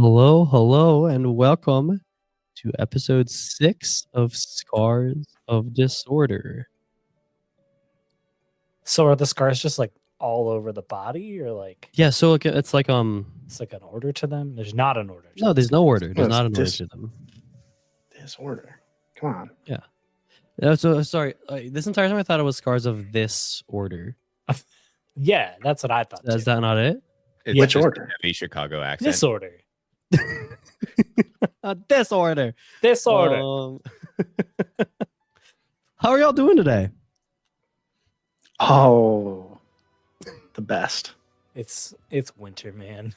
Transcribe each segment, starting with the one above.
Hello, and welcome to episode 6 of Scars of Disorder. So are the scars just like all over the body, or like Yeah, so it's like it's like an order to them? There's not an order. no, there's no order. There's it's not an order to them. Disorder. Come on. So sorry, this entire time I thought it was Scars of this order. Yeah, that's what I thought. Is too. that not it? It's Which just order? a heavy Chicago accent. This order? This order. This order. How are y'all doing today? Oh, the best. It's winter, man.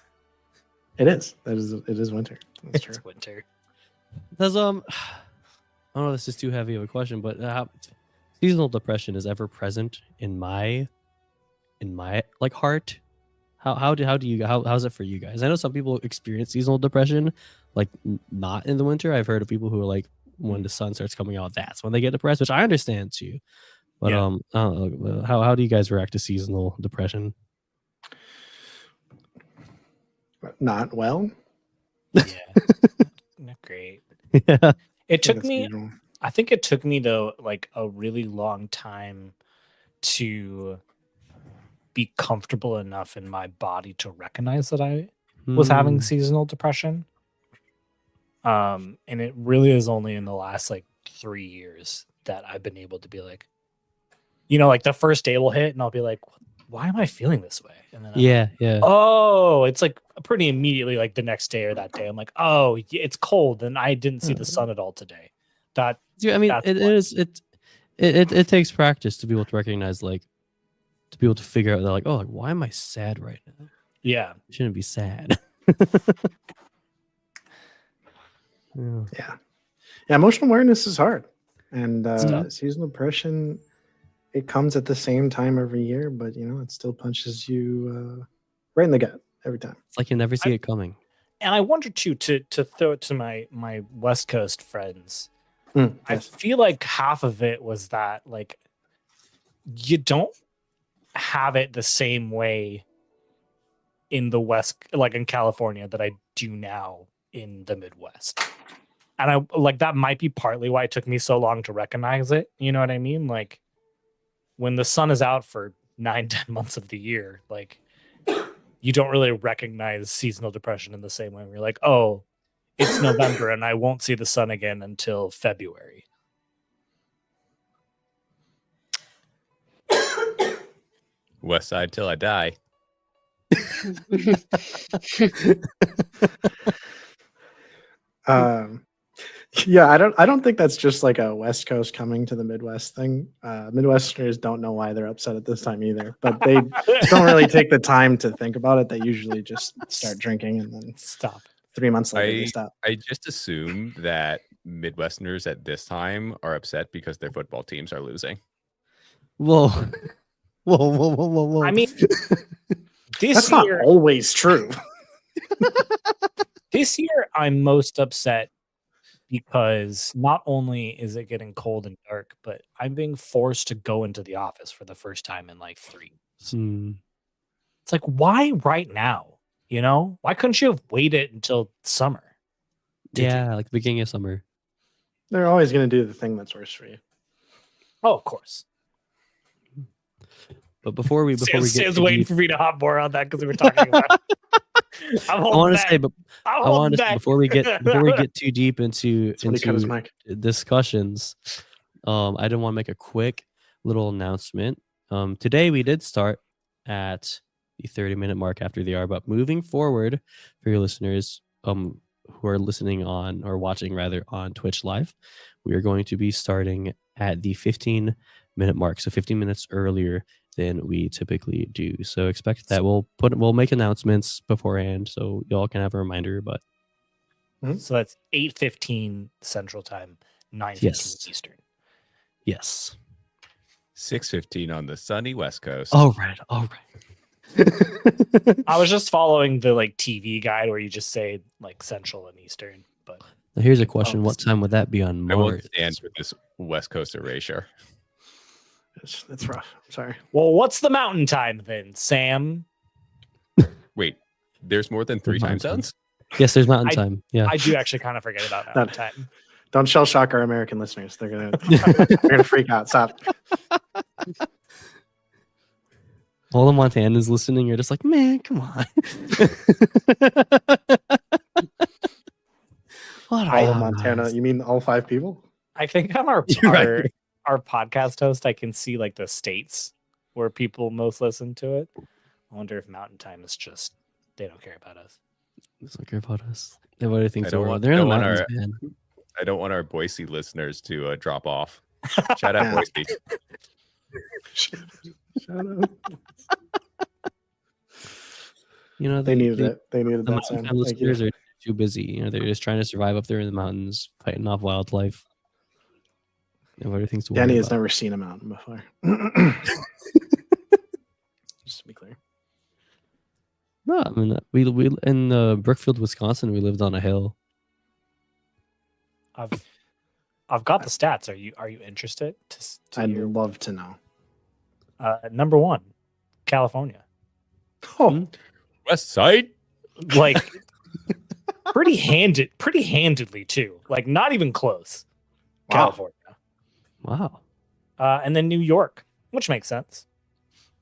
It is. It is winter. That's true. It's winter. Does I don't know if this is too heavy of a question, but seasonal depression is ever present in my like heart. How's it for you guys? I know some people experience seasonal depression like not in the winter. I've heard of people who are like when the sun starts coming out, that's when they get depressed, which I understand too. But Yeah. I don't know, how do you guys react to seasonal depression? Not well. Yeah. Not great. Yeah. It took That's me. usual. I think it took me though like a really long time to be comfortable enough in my body to recognize that I was having seasonal depression. And it really is only in the last like 3 years that I've been able to be like, like the first day will hit and I'll be like, why am I feeling this way? And then yeah. oh, it's like pretty immediately, like the next day or that day, I'm like, oh, it's cold and I didn't see the sun at all today. That Yeah, I mean, that's it takes practice to be able to recognize, like, to be able to figure out, like, oh, like, why am I sad right now? yeah. I shouldn't be sad. Yeah. Yeah. Emotional awareness is hard, and tough. seasonal depression. It comes at the same time every year, but it still punches you right in the gut every time. It's like you never see it coming. And I wonder too, to throw it to my West Coast friends. I Yes. feel like half of it was that like you don't have it the same way in the West, like in California, that I do now in the Midwest. And I like that might be partly why it took me so long to recognize it. You know what I mean? Like when the sun is out for 9-10 months of the year, like you don't really recognize seasonal depression in the same way. You're like, oh, it's November and I won't see the sun again until February. West Side till I die. Yeah, I don't think that's just like a West Coast coming to the Midwest thing. Midwesterners don't know why they're upset at this time either, but they don't really take the time to think about it. They usually just start drinking and then Stop. 3 months later they stop. I just assume that Midwesterners at this time are upset because their football teams are losing. Whoa. Whoa. I mean, this That's not year, always true. this year I'm most upset because not only is it getting cold and dark, but I'm being forced to go into the office for the first time in like 3 years. It's like, why right now? Why couldn't you have waited until summer? Yeah, like the beginning of summer. They're always going to do the thing that's worse for you. Oh, of course. But before we get Sam's too waiting deep, for me to hop more on that because we were talking about. I want to say, but I'm I want holding to back. before we get too deep into That's when he cut his mic. discussions, I didn't want to make a quick little announcement. Today we did start at the 30-minute mark after the hour, but moving forward for your listeners who are listening on or watching rather on Twitch Live, we are going to be starting at the 15-minute mark, so 15 minutes earlier than we typically do. So expect that we'll make announcements beforehand so y'all can have a reminder. But So that's 8:15 Central Time, 9:15 Yes. Eastern. yes. 6:15 on the sunny West Coast. All right. I was just following the like TV guide where you just say like Central and Eastern, but Now here's a question: what time would that be on I won't Mars? stand for this West Coast erasure. It's rough. I'm sorry. well, what's the mountain time then, Sam? Wait, there's more than 3 time Mountain. zones? Yes, there's Mountain Time. Yeah. I do actually kind of forget about Mountain Time. Don't shell shock our American listeners. They're gonna freak out. Stop. All the Montanans listening, you're just like, man, come on. All of Montana. You mean all 5 people? I think on our Right. our podcast host, I can see like the states where people most listen to it. I wonder if Mountain Time is just they don't care about us. Let's not care about us. Everybody thinks I don't we're want- they're in the don't want mountains, our- man. I don't want our Boise listeners to drop off. Shout out Yeah. Boise. Shut up. You know, They needed it. They needed The that mountain sound. time Thank you. listeners are too busy. You know, they're just trying to survive up there in the mountains, fighting off wildlife. Nobody thinks to worry Danny has about. never seen a mountain before. Just to be clear. No, I mean we in Brookfield, Wisconsin. We lived on a hill. I've got the stats. Are you interested to I'd hear? love to know. Number 1, California. Oh, West Side. Like pretty handedly too. Like not even close. Wow. California. Wow. And then New York, which makes sense.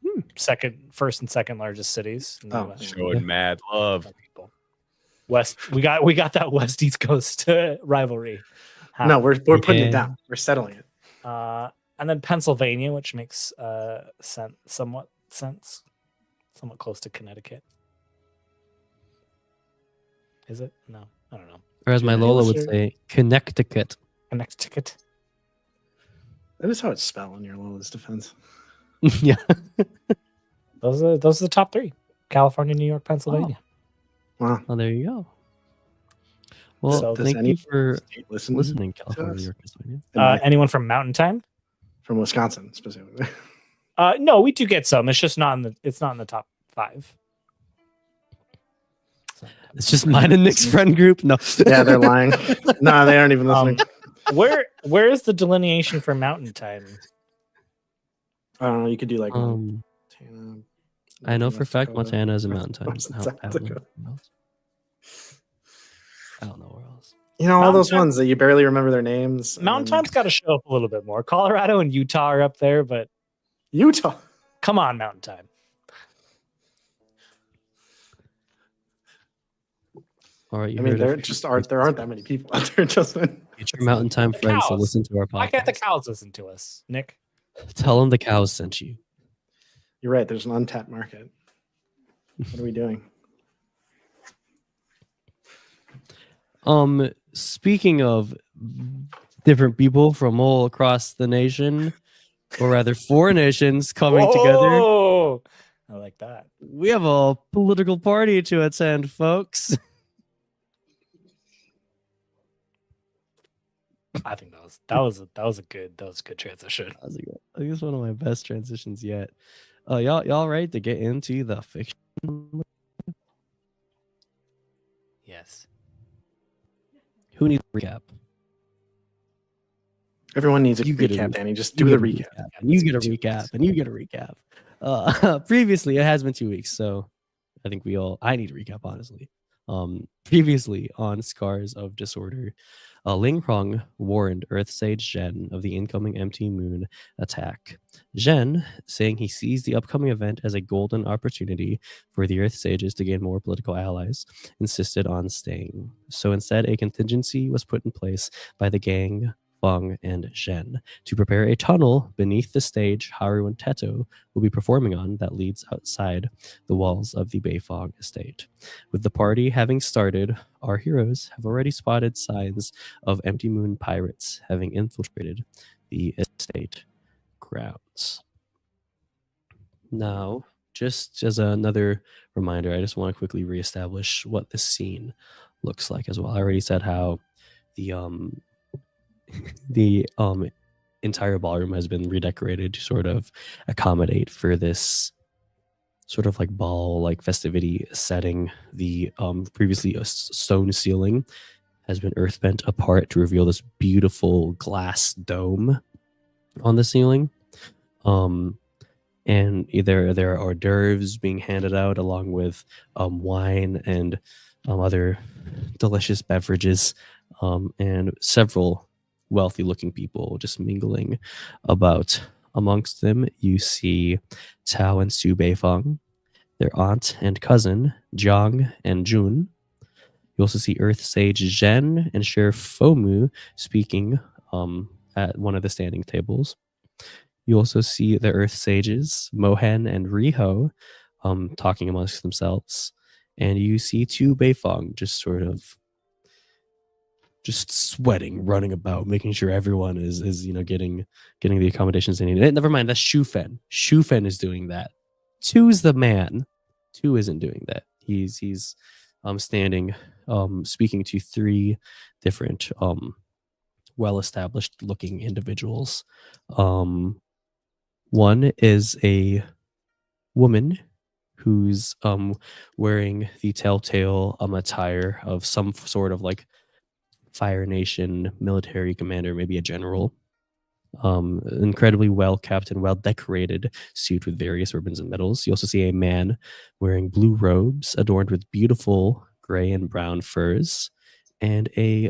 Hmm. First and second largest cities. in the Oh, US. Showing mad love. West, we got that West East Coast rivalry. no, we're putting Yeah. it down. We're settling it. And then Pennsylvania, which makes somewhat close to Connecticut. Is it? No, I don't know. Or as my Yeah, Lola would sure. say, Connecticut. Connecticut. That is how it's spelled in your Lola's defense. Yeah. Those are the top 3: California, New York, Pennsylvania. Wow. Oh, there you go. Well, So does thank any you for state listen listening, to California, us? New York, Pennsylvania. Anyone from Mountain Time? From Wisconsin specifically. No, we do get some. It's just not in the top 5. It's just mine and Nick's friend group. No. Yeah, they're lying. No, they aren't even listening. Where is the delineation for Mountain Time? I don't know. You could do like Um, Montana, I know for a North fact Dakota. Montana is a mountain time. West I South don't know Dakota. where else. I don't know where else. You know, all Mountain those Time- ones that you barely remember their names. and Mountain then Time's got to show up a little bit more. Colorado and Utah are up there, but Utah. come on, Mountain Time. All right, you I mean, heard it. there aren't that many people out there, Justin. Get your mountain time The friends to cows. listen to our Why can't the podcast. cows listen to us, Nick? Tell them the cows sent you. You're right. There's an untapped market. What are we doing? Speaking of different people from all across the nation, or rather 4 nations coming together, Oh, I like that. we have a political party to attend, folks. I think that was a good transition. I think it's one of my best transitions yet. Y'all ready to get into the fiction? Yes. Who needs a recap? Everyone needs a You get a recap, recap. Danny. Just You do the get a recap. and you get a recap, and you get a recap. Previously, it has been 2 weeks, so I think I need a recap, honestly. Previously on Scars of Disorder, Ling Rong warned Earth Sage Zhen of the incoming empty moon attack. Zhen, saying he sees the upcoming event as a golden opportunity for the Earth Sages to gain more political allies, insisted on staying. So instead, a contingency was put in place by the gang, Feng, and Zhen to prepare a tunnel beneath the stage Haru and Teto will be performing on that leads outside the walls of the Beifong estate. With the party having started, our heroes have already spotted signs of Empty Moon pirates having infiltrated the estate grounds. Now, just as another reminder, I just want to quickly reestablish what this scene looks like as well. I already said how the entire ballroom has been redecorated to sort of accommodate for this sort of like ball like festivity setting. The previously a stone ceiling has been earthbent apart to reveal this beautiful glass dome on the ceiling. And there are hors d'oeuvres being handed out along with wine and other delicious beverages, and several wealthy looking people just mingling about. Amongst them, you see Tao and Su Beifeng, their aunt and cousin, Jiang and Jun. You also see Earth Sage Zhen and Sheriff Fomu speaking at one of the standing tables. You also see the Earth Sages, Mohen and Riho, talking amongst themselves. And you see two Beifong just sort of just sweating, running about, making sure everyone is getting the accommodations they need. Never mind, that's Shufen. Shufen is doing that. Two's the man. Two isn't doing that. He's standing, speaking to three different well-established looking individuals. One is a woman who's wearing the telltale attire of some sort of like Fire Nation military commander, maybe a general. Incredibly well kept and well decorated suit with various ribbons and medals. You also see a man wearing blue robes adorned with beautiful gray and brown furs, and a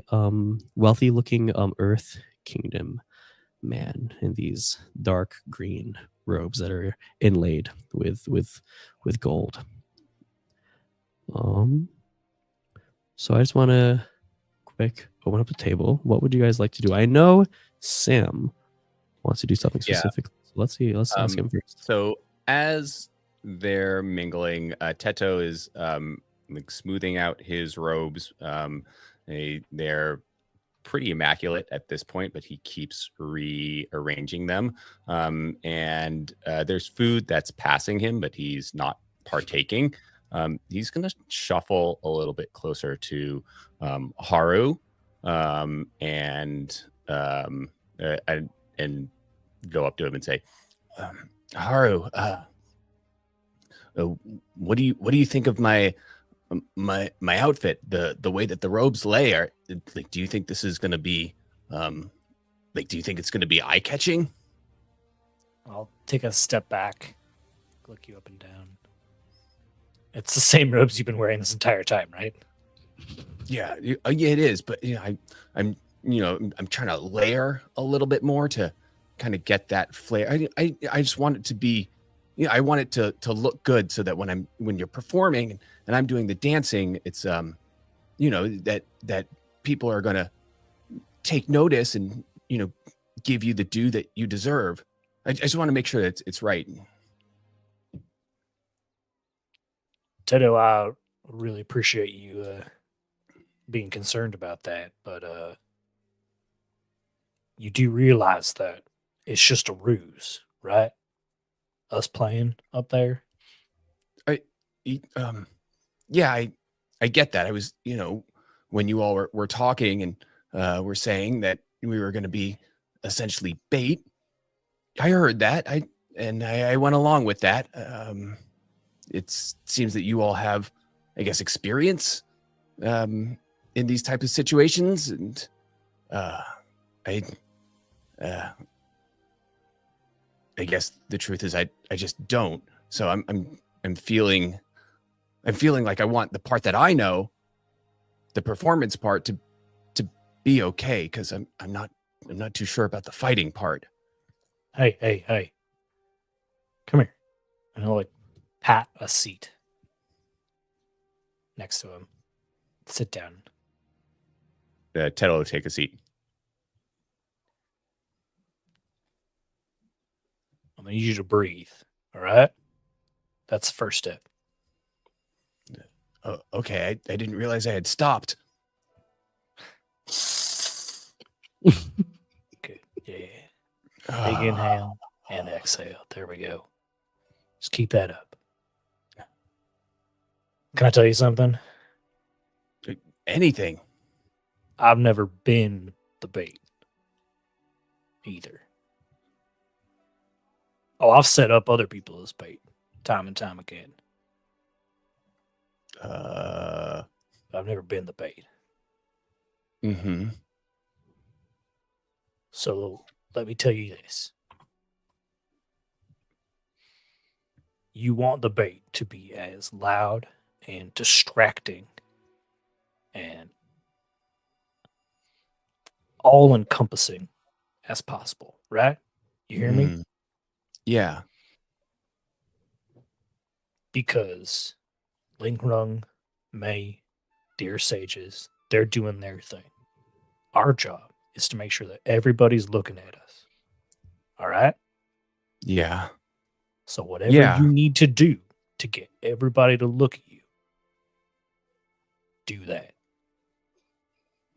wealthy looking Earth Kingdom man in these dark green robes that are inlaid with gold. So I just want to quick open up the table. What would you guys like to do? I know Sam wants to do something specific. So let's see. Let's ask him first. So as they're mingling, Teto is like smoothing out his robes. They're pretty immaculate at this point, but he keeps rearranging them. And there's food that's passing him, but he's not partaking. He's gonna shuffle a little bit closer to Haru, and go up to him and say, Haru, what do you think of my outfit? The way that the robes lay, like, do you think this is gonna be do you think it's gonna be eye catching? I'll take a step back, look you up and down. It's the same robes you've been wearing this entire time, right? Yeah, yeah, it is. But I'm trying to layer a little bit more to kind of get that flair. I just want it to be, I want it to look good, so that when you're performing and I'm doing the dancing, it's that people are gonna take notice and give you the due that you deserve. I just want to make sure that it's right. Teto, I really appreciate you being concerned about that, but you do realize that it's just a ruse, right? Us playing up there. Yeah, I get that. I was, when you all were talking and were saying that we were going to be essentially bait, I heard that. I went along with that. It seems that you all have, I guess, experience in these type of situations, and I guess the truth is I just don't. So I'm feeling like I want the part that I know, the performance part, to be okay, because I'm not too sure about the fighting part. Hey. Come here. And I'll pat a seat next to him. Sit down. Ted will take a seat. I'm going to need you to breathe. All right? That's the first step. Oh, okay. I didn't realize I had stopped. Good. Yeah. Big inhale and exhale. There we go. Just keep that up. Can I tell you something? Anything. I've never been the bait either. Oh, I've set up other people as bait time and time again. I've never been the bait. Mm-hmm. So let me tell you this. You want the bait to be as loud and distracting and all encompassing as possible, right? You hear me? Mm. Yeah. Because Lingrung, May, Dear Sages, they're doing their thing. Our job is to make sure that everybody's looking at us. All right? Yeah. So whatever Yeah. you need to do to get everybody to look at you, do that.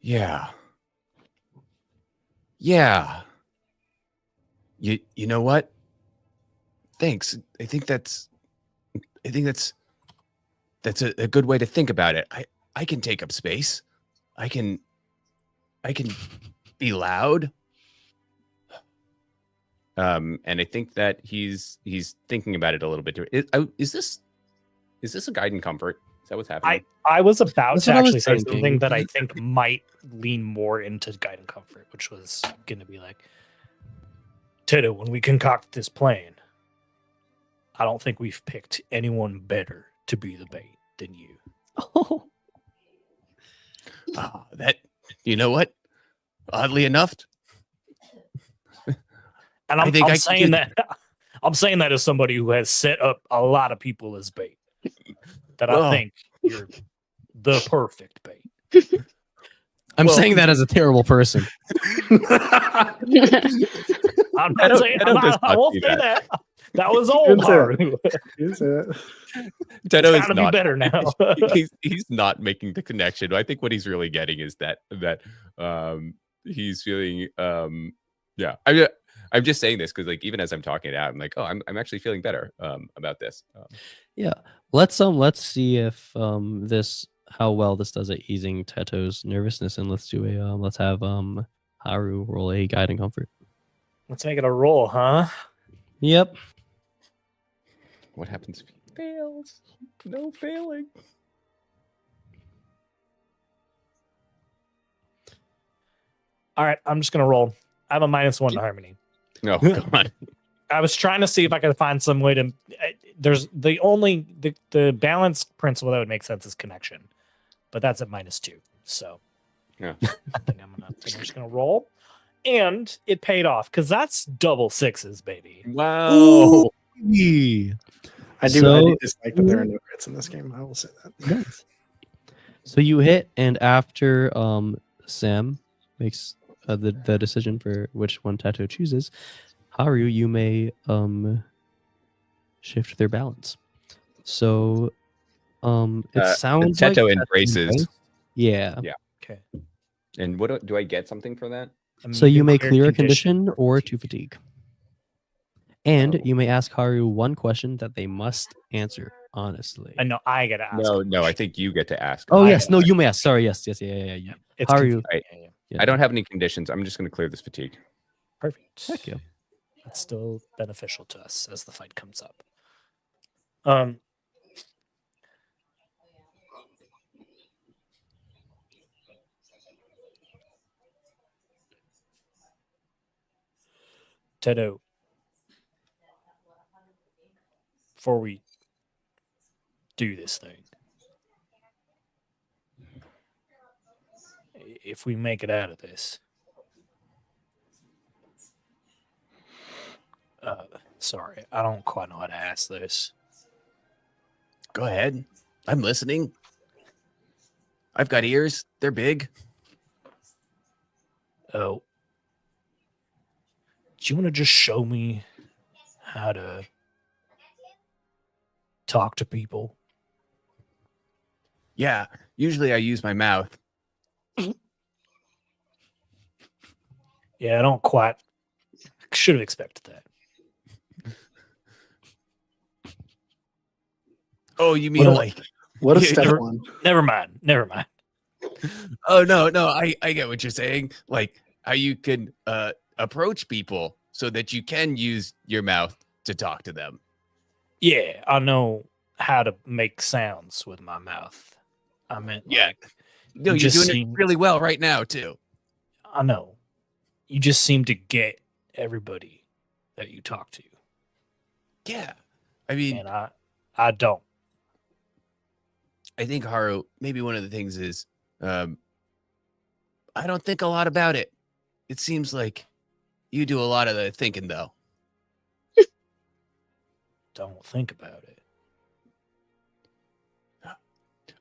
Yeah. Yeah. You know what? Thanks. I think that's a good way to think about it. I can take up space. I can be loud. And I think that he's thinking about it a little bit. Is this a guide and comfort? Is that what's happening? I was about That's to what I was actually say thinking. something that I think might lean more into guide and comfort, which was going to be like, Tito, when we concoct this plan, I don't think we've picked anyone better to be the bait than you. Oh, That, you know what? Oddly enough, And I I'm, think I'm I can saying do that I'm saying that as somebody who has set up a lot of people as bait. That I Well. think you're the perfect bait. I'm Well- saying that as a terrible person. I'm I not don't- saying I don't I won't see say that. that. That was You old didn't say that. Haru. You say it. Teto It's is gotta be not better now. he's not making the connection. I think what he's really getting is that he's feeling yeah. I'm just saying this because like even as I'm talking it out, I'm like, oh, I'm actually feeling better about this. Yeah. Let's see if this how well this does at easing Teto's nervousness, and let's do a let's have Haru roll a guide and comfort. Let's make it a roll, huh? Yep. What happens if he fails? No failing. All right, I'm just gonna roll. I have a -1 to harmony. No, come on. I was trying to see if I could find some way to. There's the balance principle that would make sense is connection, but that's at -2. So Yeah. I think I'm just gonna roll, and it paid off because that's double sixes, baby. Wow. Ooh. I do So- dislike that there are no crits in this game. I will say that. Nice. So you hit, and after Sam makes the decision for which one Tato chooses, Haru, you may shift their balance. So it sounds Teto like embraces. Yeah. Yeah. Okay. And what do I get something for that? So you may clear a condition or to fatigue. And Oh. you may ask Haru one question that they must answer honestly. I know I gotta ask. No, I think you get to ask. Oh I yes, know. no, you may ask. Sorry, yes, yeah. It's Haru. confusing. Yeah. Yeah. I don't have any conditions. I'm just going to clear this fatigue. Perfect. Heck yeah. That's still beneficial to us as the fight comes up. Tedo, before we do this thing, if we make it out of this, sorry, I don't quite know how to ask this. Go ahead. I'm listening. I've got ears. They're big. Oh, do you want to just show me how to talk to people? Yeah. Usually I use my mouth. Yeah, I don't quite. Should have expected that. Oh, you mean What a- like? What a Yeah, step you're- one. Never mind. Oh no. I get what you're saying. Like how you can approach people so that you can use your mouth to talk to them. Yeah, I know how to make sounds with my mouth. I meant, Yeah. like, No, You you're just doing seem- it really well right now too. I know. You just seem to get everybody that you talk to, Yeah. I mean, and I don't. I think Haru, maybe one of the things is I don't think a lot about it. It seems like you do a lot of the thinking, though. Don't think about it.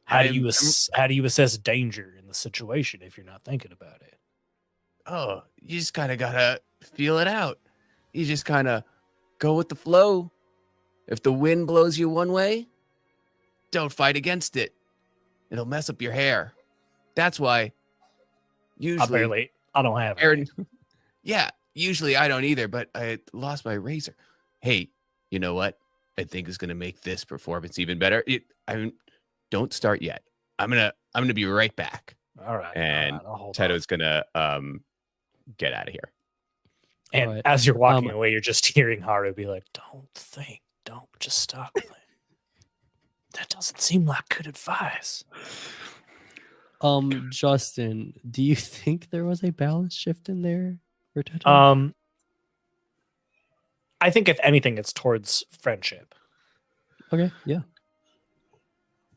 How do you assess danger in the situation if you're not thinking about it? Oh, you just kind of gotta feel it out. You just kind of go with the flow. If the wind blows you one way, don't fight against it. It'll mess up your hair. That's why usually I don't have it. Aaron, yeah, usually I don't either, but I lost my razor. Hey, you know what? I think is going to make this performance even better. Don't start yet. I'm gonna be right back. All right. And I'll hold Teto's gonna get out of here. And Alright. as you're walking away, you're just hearing Haru be like, "Don't think. Don't just stop think. That doesn't seem like good advice." Justin, do you think there was a balance shift in there for Teto? I think if anything, it's towards friendship. Okay, yeah.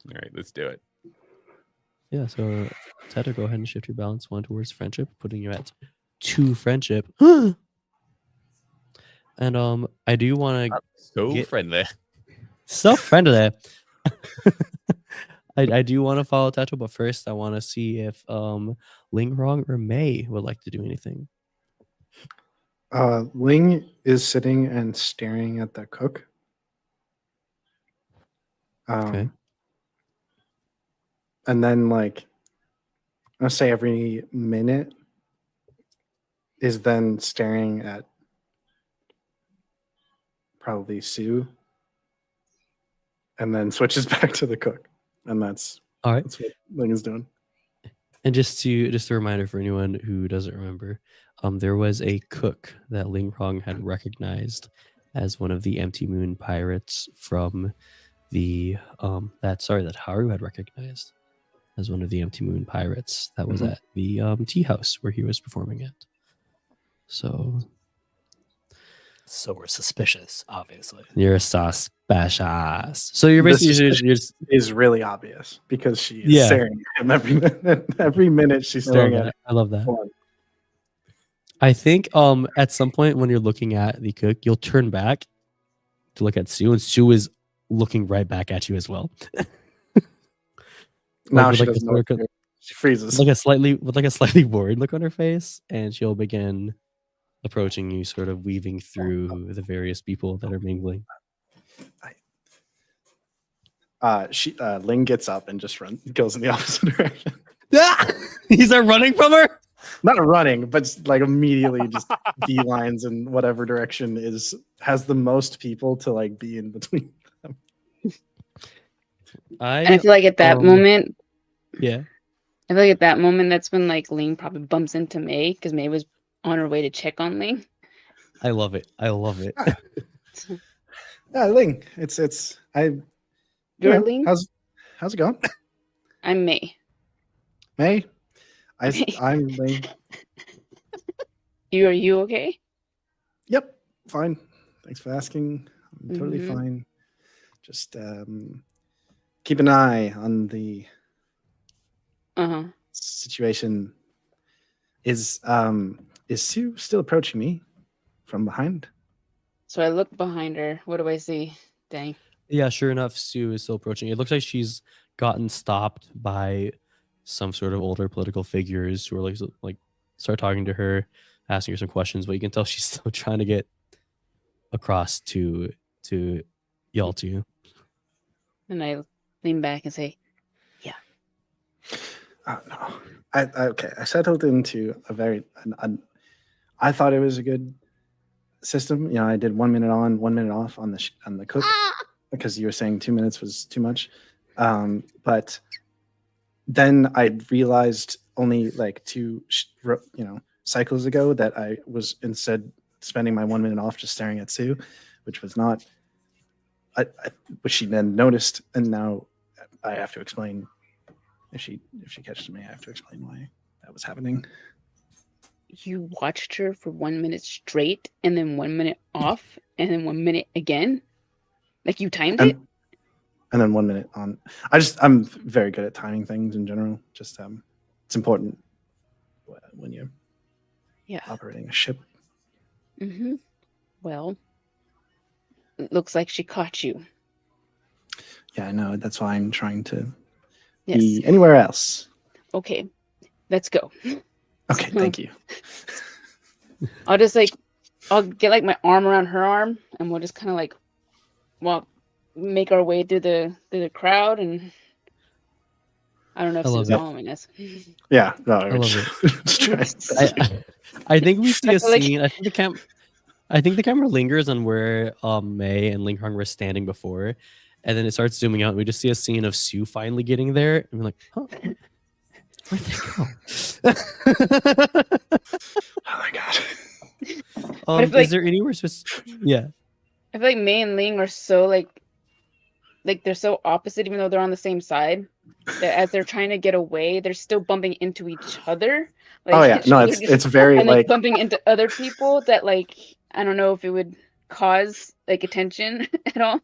All right, let's do it. Yeah, so Teto, go ahead and shift your balance 1 towards friendship, putting you at 2 friendship. And I do want to So friendly. so friendly. I do want to follow Teto, but first I want to see if Ling Rong or May would like to do anything. Ling is sitting and staring at the cook. Okay. And then, like, I'll say every minute is then staring at probably Sue, and then switches back to the cook, and that's All right. what Ling is doing. And just a reminder for anyone who doesn't remember, there was a cook that Ling Rong had recognized as one of the Empty Moon pirates from the that Haru had recognized as one of the Empty Moon pirates that was at the tea house where he was performing at. So we're suspicious, obviously. you're suspicious. So you're basically is really obvious because she is staring at him every minute. Every minute she's staring at him. I love that. I think at some point when you're looking at the cook, you'll turn back to look at Sue, and Sue is looking right back at you as well. Now she doesn't know. She freezes. With a slightly worried look on her face, and she'll begin approaching you, sort of weaving through the various people that are mingling. Ling gets up and just goes in the opposite direction. He's running from her? Not running, but like immediately just beelines in whatever direction has the most people to like be in between them. I feel like at that moment, yeah. I feel like at that moment, that's when like Ling probably bumps into May because May was on her way to check on Ling. I love it. Yeah, Ling. You're Ling? How's it going? I'm May. May? I'm Ling. Are you okay? Yep, fine. Thanks for asking. I'm totally fine. Just keep an eye on the situation. Is Sue still approaching me from behind? So I look behind her. What do I see? Dang. Yeah, sure enough, Sue is still approaching. It looks like she's gotten stopped by some sort of older political figures who are like start talking to her, asking her some questions, but you can tell she's still trying to get across to y'all two. And I lean back and say, "Yeah." Oh no. I settled into a very. I thought it was a good system. You know, I did 1 minute on, 1 minute off on the cook because you were saying 2 minutes was too much. But then I realized only like 2 cycles ago that I was instead spending my 1 minute off just staring at Sue, which was not. Which she then noticed, and now I have to explain. If she catches me, I have to explain why that was happening. You watched her for 1 minute straight, and then 1 minute off, and then 1 minute again. Like you timed it. And then 1 minute on. I'm very good at timing things in general. Just It's important when you're Yeah. operating a ship. Mm-hmm. Well, it looks like she caught you. Yeah, I know. That's why I'm trying to Yes. be anywhere else. Okay. Let's go. Okay, thank you. I'll just like, I'll get like my arm around her arm, and we'll just kind of like walk, make our way through the crowd, and I don't know if I love she's it. following us. Yeah, no, I love it. I think we see I a feel like- scene. I think the camera lingers on where May and Ling Hong were standing before, and then it starts zooming out. And we just see a scene of Sue finally getting there, and we're like, "Huh, where'd they go?" Oh my god. But if, Is like- there anywhere Yeah. I feel like May and Ling are so like they're so opposite, even though they're on the same side. That as they're trying to get away, they're still bumping into each other. Like, Oh yeah, no, they're it's just- it's very and like like bumping into other people that like I don't know if it would cause like attention at all.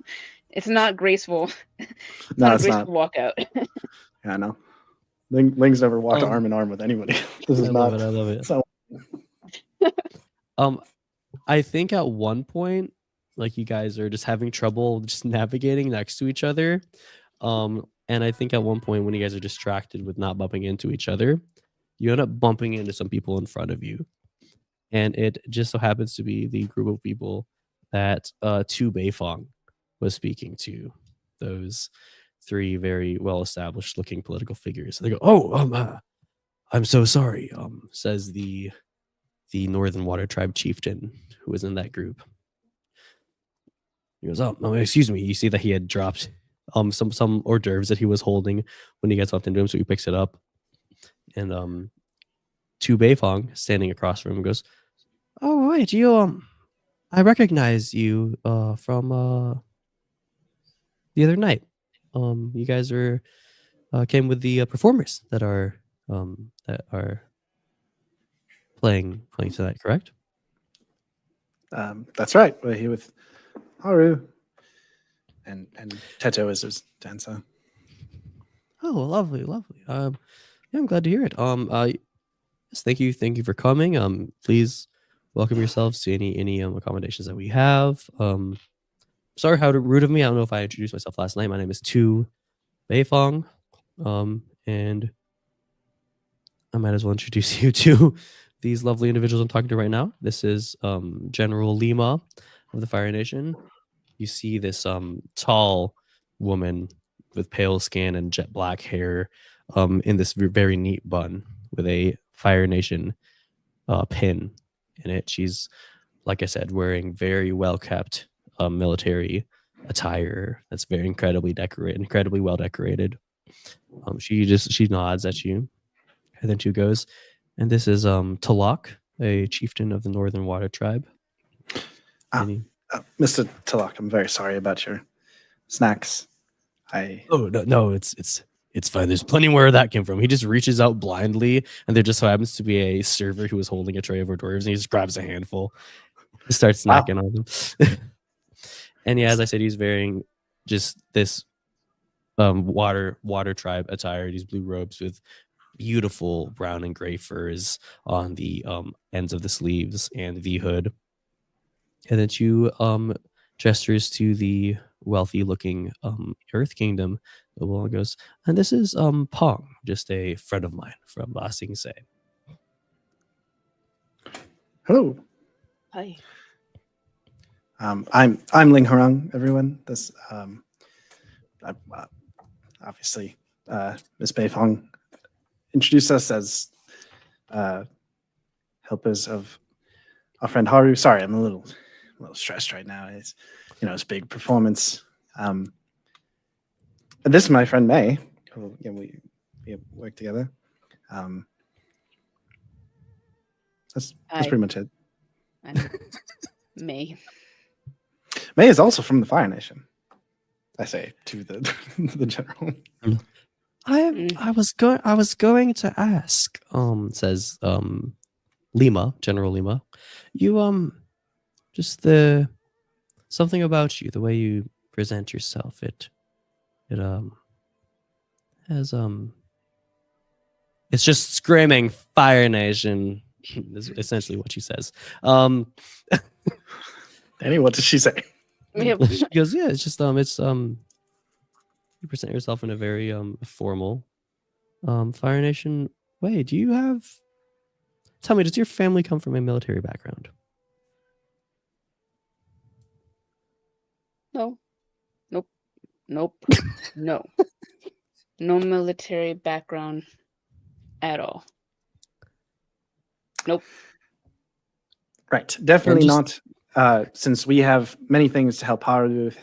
It's not graceful. It's no, not a it's graceful not. walkout. Yeah, no. Ling's never walked Um, arm in arm with anybody. This is I not. love it. I love it. So I think at one point, like you guys are just having trouble just navigating next to each other. And I think at one point when you guys are distracted with not bumping into each other, you end up bumping into some people in front of you. And it just so happens to be the group of people that Tu Beifong was speaking to. Those three very well established looking political figures. They go, "Oh, I'm so sorry," says the Northern Water Tribe chieftain who was in that group. He goes, "Oh, no, excuse me." You see that he had dropped some hors d'oeuvres that he was holding when he gets bumped into him, so he picks it up. And Tu Beifong standing across from him goes, "Oh wait, you I recognize you from the other night. You guys are came with the performers that are playing tonight, correct?" that's right. We're here with Haru, and Teto is his dancer. Oh, lovely, lovely. Yeah, I'm glad to hear it. Yes, thank you for coming. Please welcome yourselves to any accommodations that we have. Sorry how rude of me. I don't know if I introduced myself last night. My name is Tu Beifong. And I might as well introduce you to these lovely individuals I'm talking to right now. This is General Lima of the Fire Nation. You see this tall woman with pale skin and jet black hair in this very neat bun with a Fire Nation pin in it. She's, like I said, wearing very well kept military attire that's very incredibly well decorated. She nods at you, and then she goes, "And this is Talak, a chieftain of the Northern Water Tribe." Mr. Talak, I'm very sorry about your snacks. Oh no, it's fine. There's plenty where that came from. He just reaches out blindly, and there just so happens to be a server who was holding a tray of hors d'oeuvres, and he just grabs a handful, and starts snacking on them. And yeah, as I said, he's wearing just this water tribe attire. These blue robes with beautiful brown and gray furs on the ends of the sleeves and the hood. And then you gestures to the wealthy looking Earth Kingdom. The woman goes, "And this is Pong, just a friend of mine from Ba Sing Se." Hello. Hi. I'm Ling Harung, everyone. This obviously Miss Beifong introduced us as helpers of our friend Haru. Sorry, I'm a little stressed right now. It's it's a big performance. And this is my friend May, who we work together. That's Hi. pretty much it. I'm May. May is also from the Fire Nation. I say to the the general. I was going to ask, says Lima, General Lima. You just something about you, the way you present yourself, it has It's just screaming Fire Nation. Is essentially what she says. Danny, what does she say? She goes, yeah, it's just you present yourself in a very formal Fire Nation way. Do you have? Tell me, does your family come from a military background? No. Nope. Nope. No. No military background at all. Nope. Right. Definitely just- not. Since we have many things to help Haru with,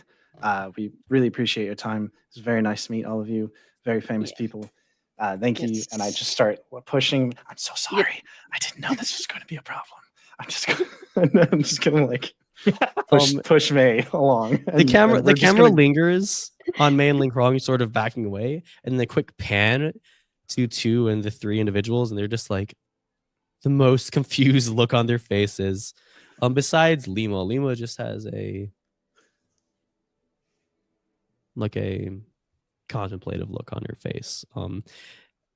we really appreciate your time. It's very nice to meet all of you. Very famous Yeah. people. Thank you. Yes. And I just start pushing. I'm so sorry. I didn't know this was going to be a problem. I'm just gonna like push May along. The camera gonna... lingers on May and Ling Krong, sort of backing away, and then a quick pan to 2 and the 3 individuals, and they're just like the most confused look on their faces. Besides Lima just has a contemplative look on her face. And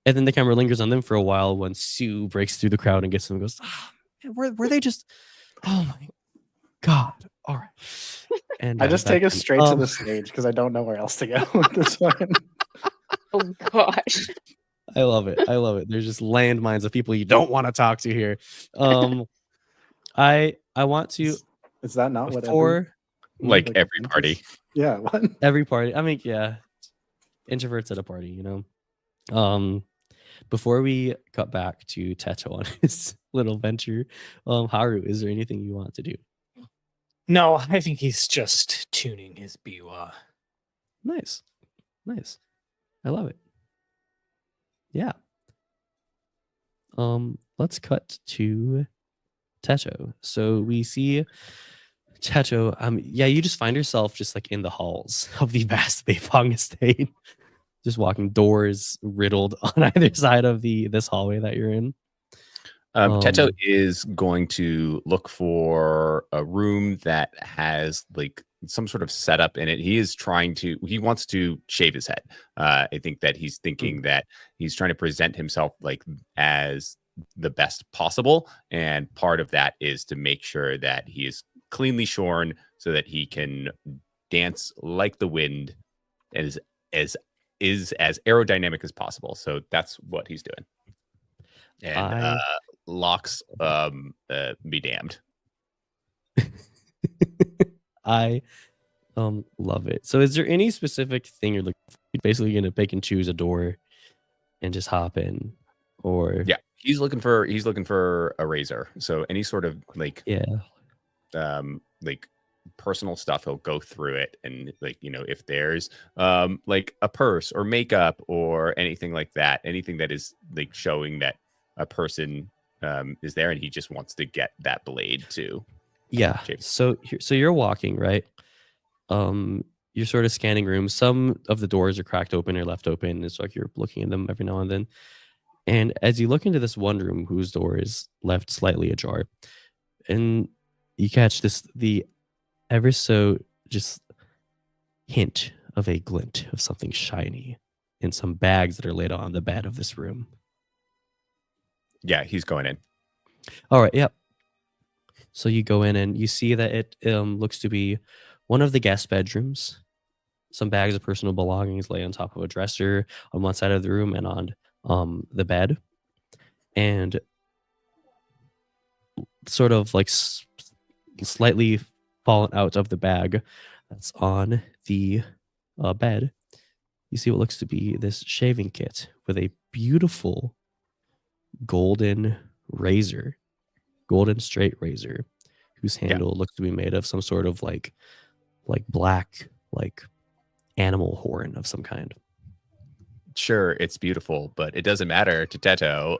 then the camera lingers on them for a while when Sue breaks through the crowd and gets them and goes, were they just, oh my God. All right. And I just take us straight to the stage because I don't know where else to go with this one. Oh gosh. I love it. There's just landmines of people you don't want to talk to here. I want to. Is that not what like every party? Yeah. What? Every party. I mean, yeah. Introverts at a party, Before we cut back to Teto on his little venture, Haru, is there anything you want to do? No, I think he's just tuning his biwa. Nice. I love it. Yeah. Let's cut to Teto. So we see Teto. Yeah, you just find yourself just like in the halls of the vast Beifong estate. Just walking, doors riddled on either side of this hallway that you're in. Teto is going to look for a room that has like some sort of setup in it. He wants to shave his head. I think that he's thinking that he's trying to present himself like as the best possible. And part of that is to make sure that he is cleanly shorn so that he can dance like the wind and is as aerodynamic as possible. So that's what he's doing. And locks be damned. I love it. So is there any specific thing you're looking for? You're basically gonna pick and choose a door and just hop in, or yeah, he's looking for a razor. So any sort of like like personal stuff, he'll go through it, and like, if there's like a purse or makeup or anything like that, anything that is like showing that a person is there, and he just wants to get that blade too. Yeah. So you're walking, right? You're sort of scanning rooms. Some of the doors are cracked open or left open. It's like you're looking at them every now and then. And as you look into this one room whose door is left slightly ajar, and you catch the ever so just hint of a glint of something shiny in some bags that are laid on the bed of this room. Yeah, he's going in. All right. Yep. So you go in and you see that it looks to be one of the guest bedrooms. Some bags of personal belongings lay on top of a dresser on one side of the room and on the bed. And sort of like slightly fallen out of the bag that's on the bed, you see what looks to be this shaving kit with a beautiful golden straight razor, whose handle looks to be made of some sort of like black like animal horn of some kind. Sure, it's beautiful, but it doesn't matter to Teto.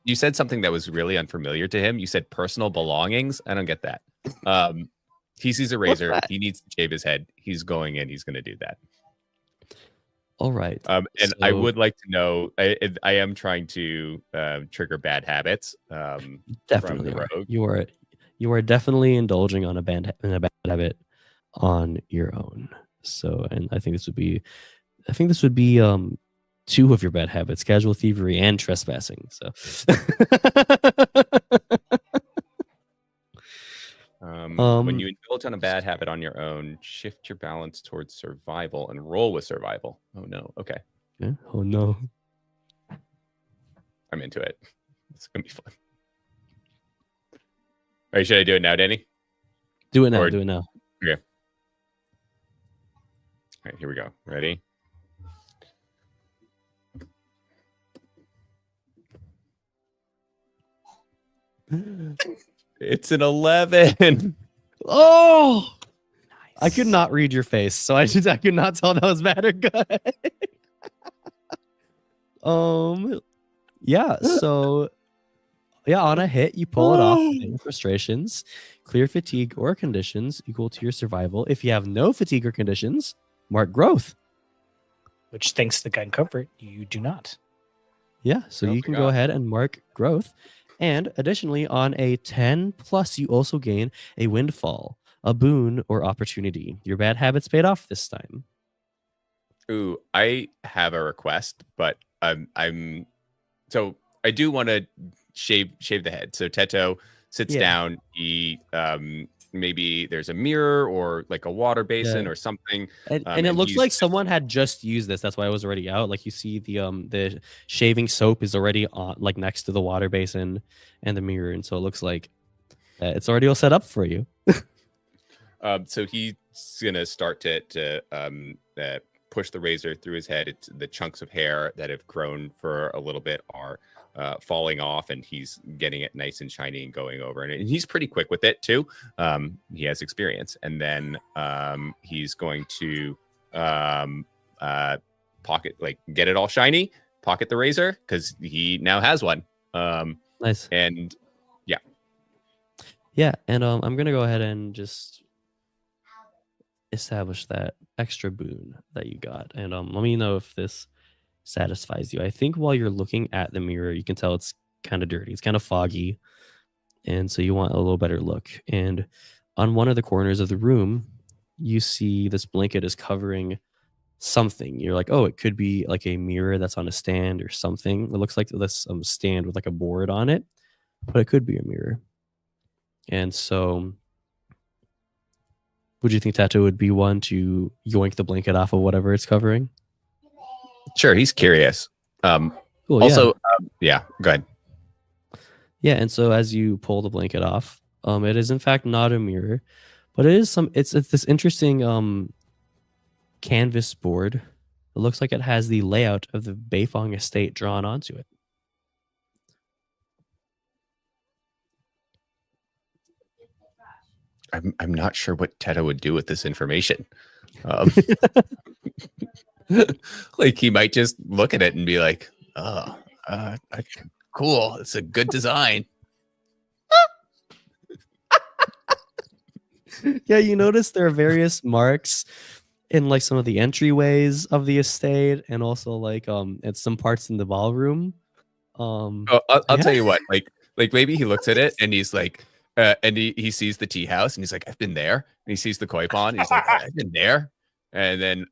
You said something that was really unfamiliar to him. You said personal belongings. I don't get that. He sees a razor. He needs to shave his head. He's going in. He's going to do that. All right. And I would like to know. I am trying to trigger bad habits. Definitely, from the rogue. You are definitely indulging on a bad habit on your own. So, and I think this would be 2 of your bad habits: casual thievery and trespassing. So When you indulge on a bad habit on your own, shift your balance towards survival and roll with survival. Oh no. Okay. yeah. Oh no. I'm into it. It's gonna be fun. All right, should I do it now, Danny? Do it now. Or- Do it now. Okay. All right, here we go. Ready? It's an 11. Oh, I could not read your face, so I could not tell that was bad or good. Yeah. So, yeah, on a hit, you pull it off. with no frustrations, clear fatigue or conditions equal to your survival. If you have no fatigue or conditions, mark growth. Which, thanks to gun comfort, you do not. Yeah. So Oh you my can go God. ahead and mark growth. And additionally, on a 10 plus, you also gain a windfall, a boon, or opportunity. Your bad habits paid off this time. Ooh, I have a request, but I'm so I do want to shave the head. So Teto sits Yeah. down. He maybe there's a mirror or like a water basin Yeah. or something. And And it looks he's like just- someone had just used this. That's why it was already out. Like you see the shaving soap is already on, like next to the water basin and the mirror, and so it looks like it's already all set up for you. So he's gonna start to push the razor through his head. It's the chunks of hair that have grown for a little bit are falling off, and he's getting it nice and shiny and going over. And he's pretty quick with it too. He has experience, and then he's going to pocket, like, get it all shiny, pocket the razor because he now has one. Nice. And Yeah, and I'm gonna go ahead and just establish that extra boon that you got, and let me know if this satisfies you. I think while you're looking at the mirror, you can tell it's kind of dirty, it's kind of foggy, and so you want a little better look. And on one of the corners of the room, you see this blanket is covering something. You're like, oh, it could be like a mirror that's on a stand or something. It looks like this stand with like a board on it, but it could be a mirror. And so, would you think Tato would be one to yoink the blanket off of whatever it's covering? sure, he's curious. Cool. Also, yeah, go ahead. yeah. And so as you pull the blanket off, it is in fact not a mirror, but it is it's this interesting canvas board. It looks like it has the layout of the Beifong estate drawn onto it. I'm not sure what Teto would do with this information. Like he might just look at it and be like, "Oh, cool. It's a good design." Yeah, you notice there are various marks in like some of the entryways of the estate, and also like at some parts in the ballroom. Oh, I'll Yeah. tell you what. Like maybe he looks at it and he's like, and he sees the tea house and he's like, "I've been there." And he sees the koi pond. And he's like, "I've been there." And then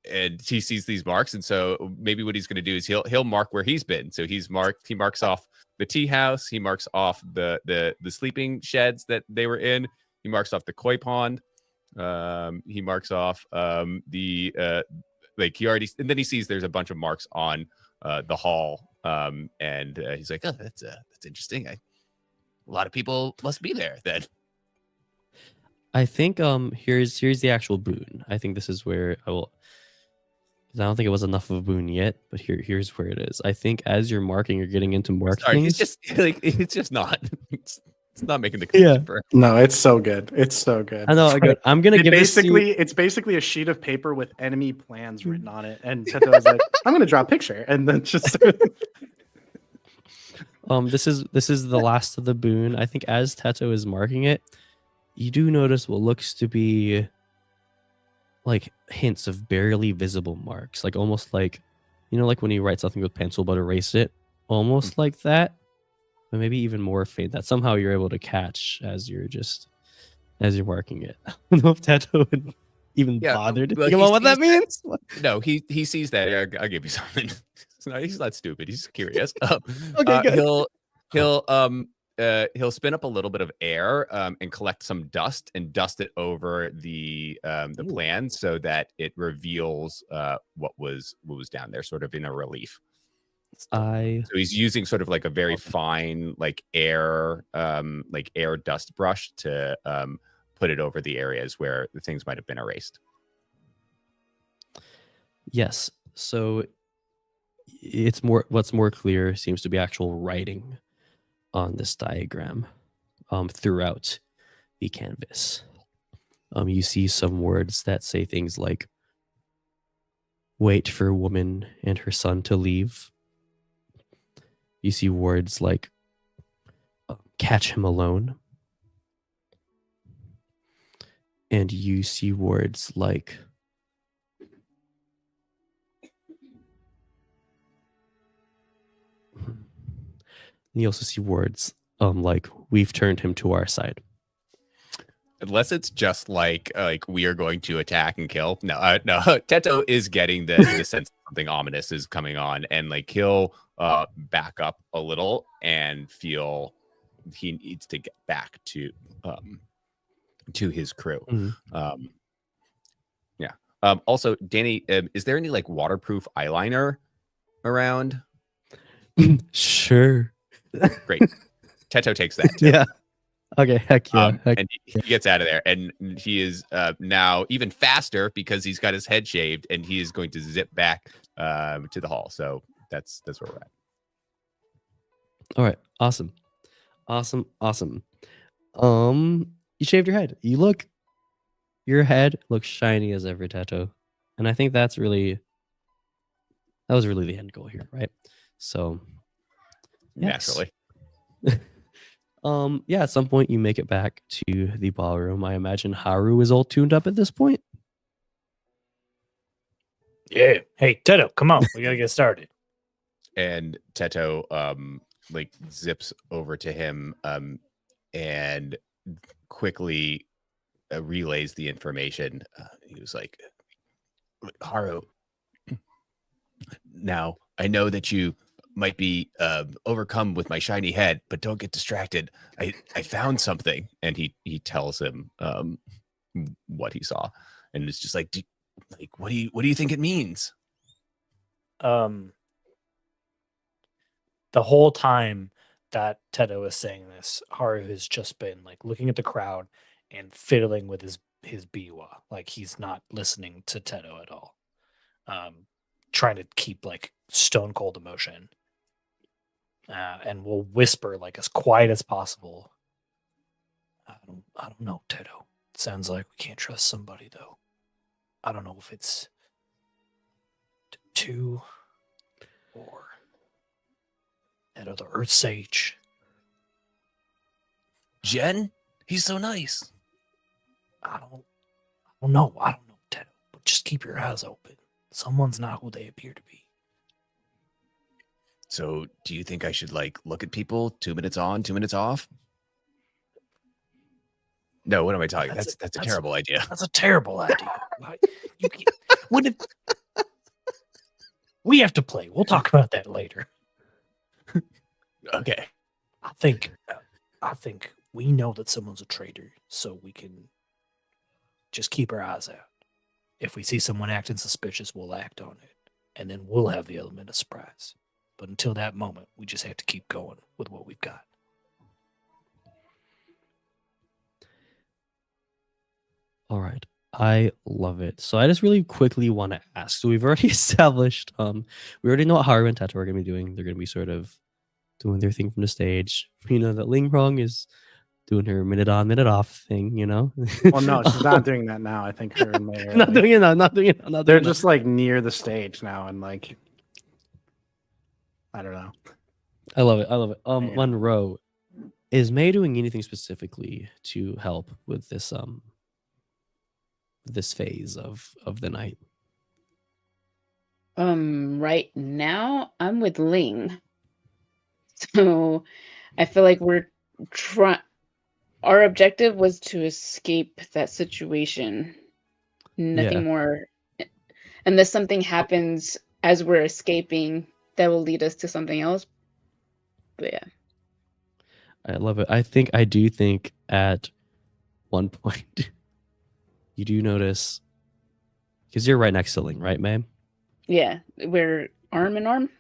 and he sees these marks, and so maybe what he's going to do is he'll mark where he's been. So he marks off the tea house. He marks off the sleeping sheds that they were in. He marks off the koi pond. He marks off the like he already, and then he sees there's a bunch of marks on the hall. And he's like, "Oh, that's interesting. A lot of people must be there then." I think here's the actual boon. I think this is where I will. 'Cause I don't think it was enough of a boon yet, but here's where it is. I think as you're marking, you're getting into mark Sorry, things. it's just like it's just not. It's not making the Yeah. connection for No, it's so good. It's so good. I know. It's Good. I'm gonna It give this to you. it's basically a sheet of paper with enemy plans written on it, and Teto was like, "I'm gonna draw a picture," and then just This is the last of the boon. I think as Teto is marking it, you do notice what looks to be like hints of barely visible marks, like almost like, you know, like when you write something with pencil but erase it, almost like that, but maybe even more faint that somehow you're able to catch as you're marking it. I don't know if Teto would even Yeah, bother to well, think about what that sees means. No, he sees that. I'll give you something. He's not stupid. He's curious. Okay, good. He'll spin up a little bit of air and collect some dust and dust it over the plan so that it reveals what was down there, sort of in a relief. I So he's using sort of like a very fine air dust brush to put it over the areas where the things might have been erased. Yes. So what's more clear seems to be actual writing on this diagram throughout the canvas. You see some words that say things like wait for a woman and her son to leave. You see words like catch him alone. And you see words like you also see words like we've turned him to our side. Unless it's just like we are going to attack and kill. No. Teto is getting the sense something ominous is coming on, and he'll back up a little and feel he needs to get back to his crew. Mm-hmm. Yeah. Also, Danny, is there any waterproof eyeliner around? Sure. Great. Teto takes that too. Yeah. Okay. Heck yeah. And he gets out of there, and he is now even faster because he's got his head shaved, and he is going to zip back to the hall. So that's where we're at. All right. Awesome. You shaved your head. Your head looks shiny as ever, Teto. And I think that was really the end goal here, right? So yes. Naturally. Yeah, at some point you make it back to the ballroom. I imagine Haru is all tuned up at this point. Yeah. Hey, Teto, come on. We gotta get started. And Teto zips over to him and quickly relays the information. He was like, Haru, now I know that you might be overcome with my shiny head, but don't get distracted. I found something. And he tells him what he saw, and it's just what do you think it means? The whole time that Teto is saying this, Haru has just been looking at the crowd and fiddling with his biwa. He's not listening to Teto at all. Trying to keep stone cold emotion. And will whisper as quiet as possible. I don't know, Teto. It sounds like we can't trust somebody though. I don't know if it's two or that other Earth Sage. Jen? He's so nice. I don't know, Teto. But just keep your eyes open. Someone's not who they appear to be. So do you think I should look at people 2 minutes on, 2 minutes off? No, what am I talking? That's a terrible idea. That's a terrible idea. We have to play. We'll talk about that later. Okay. I think we know that someone's a traitor, so we can just keep our eyes out. If we see someone acting suspicious, we'll act on it, and then we'll have the element of surprise. But until that moment, we just have to keep going with what we've got. All right. I love it. So I just really quickly want to ask. So we've already established, we already know what Haru and Teto are going to be doing. They're going to be sort of doing their thing from the stage. You know that Ling Rong is doing her minute on, minute off thing, Well, no, she's not doing that now. I think her and May are not doing it now. Not doing it now. They're just near the stage now, and I don't know. I love it. Yeah. Monroe, is May doing anything specifically to help with this this phase of the night? Right now I'm with Ling. So I feel like our objective was to escape that situation. Nothing Yeah. more, unless something happens as we're escaping that will lead us to something else. But yeah, I love it. I do think at one point you do notice, because you're right next to Ling, right, ma'am? yeah, we're arm in arm.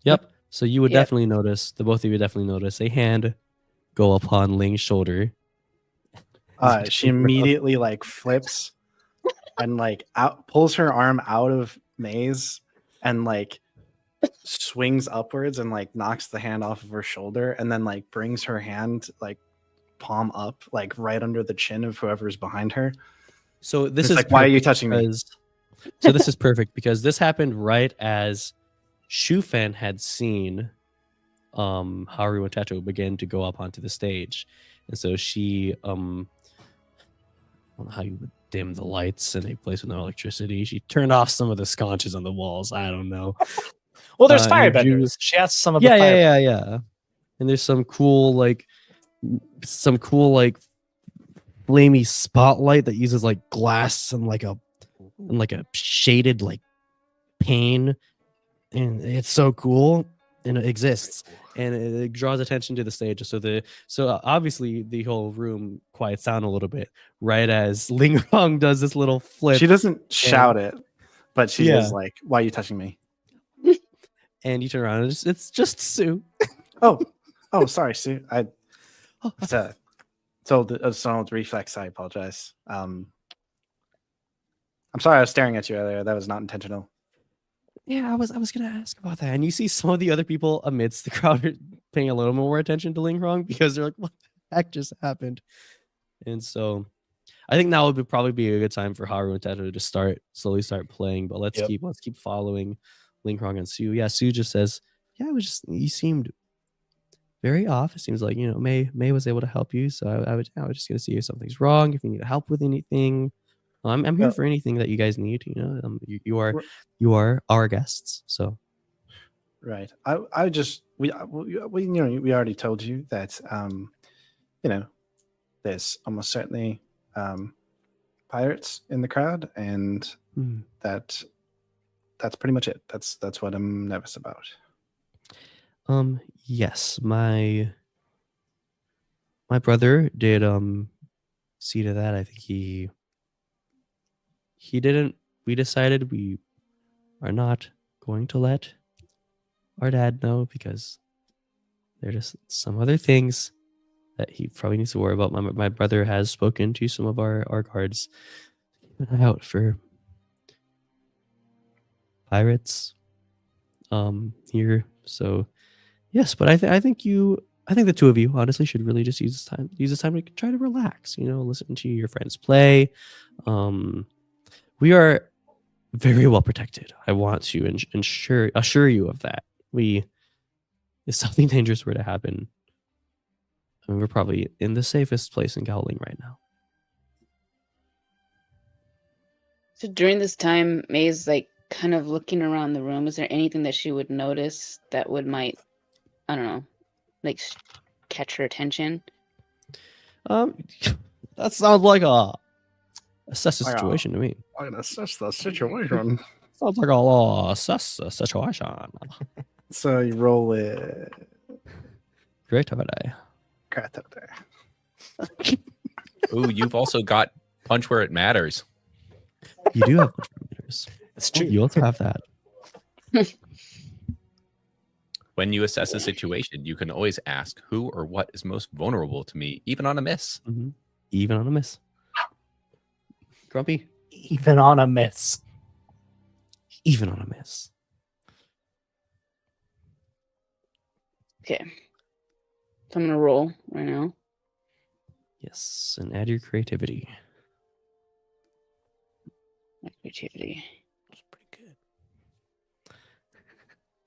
Yep. So you would Yep. definitely notice, the both of you would definitely notice a hand go upon Ling's shoulder. She immediately like flips and like pulls her arm out of May's and like swings upwards and like knocks the hand off of her shoulder and then like brings her hand like palm up like right under the chin of whoever's behind her. So this It's is like, why are you perfect touching me? So this is perfect because this happened right as Shufan had seen Haru and Teto begin to go up onto the stage. And so she I don't know how you would dim the lights in a place with no electricity. She turned off some of the sconces on the walls. I don't know. Well, there's And you drew- firebenders. She has some of the Yeah, fire. yeah. And there's some cool like flamey spotlight that uses like glass and like a shaded like pane, and it's so cool, and it exists, and it draws attention to the stage. So obviously the whole room quiets down a little bit right as Ling Rong does this little flip. She doesn't shout it, but she Yeah. is like, why are you touching me? And you turn around and it's just Sue. Oh, sorry, Sue. It's a someone's reflex. I apologize. I'm sorry, I was staring at you earlier. That was not intentional. Yeah, I was gonna ask about that. And you see some of the other people amidst the crowd are paying a little more attention to Ling Rong because they're like, what the heck just happened? And so I think now would probably be a good time for Haru and Teto to slowly start playing. But let's keep following Ling Rong and Sue. Yeah, Sue just says, yeah, it was just, you seemed very off. It seems like, May was able to help you. So I was just gonna see if something's wrong, if you need help with anything. I'm here for anything that you guys need. You are our guests. So Right. I just we already told you that there's almost certainly pirates in the crowd, and that's pretty much it. That's what I'm nervous about. Yes, my brother did see to that. I think he didn't. We decided we are not going to let our dad know because there are just some other things that he probably needs to worry about. My brother has spoken to some of our guards. Keep an eye out for pirates here. So yes, but I think the two of you honestly should really just use this time to try to relax, listen to your friends play. We are very well protected. I want to assure you of that. If something dangerous were to happen, we're probably in the safest place in Gowling right now. So during this time, May's like kind of looking around the room. Is there anything that she would notice that might, I don't know, like catch her attention? That sounds like a assess the situation to me. I'm gonna assess the situation. Sounds like a little assess the situation. So you roll it. Great of a day. Crap up there. Ooh, you've also got punch where it matters. You do have punch meters. It's true. You also have that. When you assess a situation, you can always ask who or what is most vulnerable to me, even on a miss. Mm-hmm. Even on a miss. Grumpy? Even on a miss. Even on a miss. Okay. So I'm gonna roll right now. Yes, and add your creativity. My creativity. That's pretty good.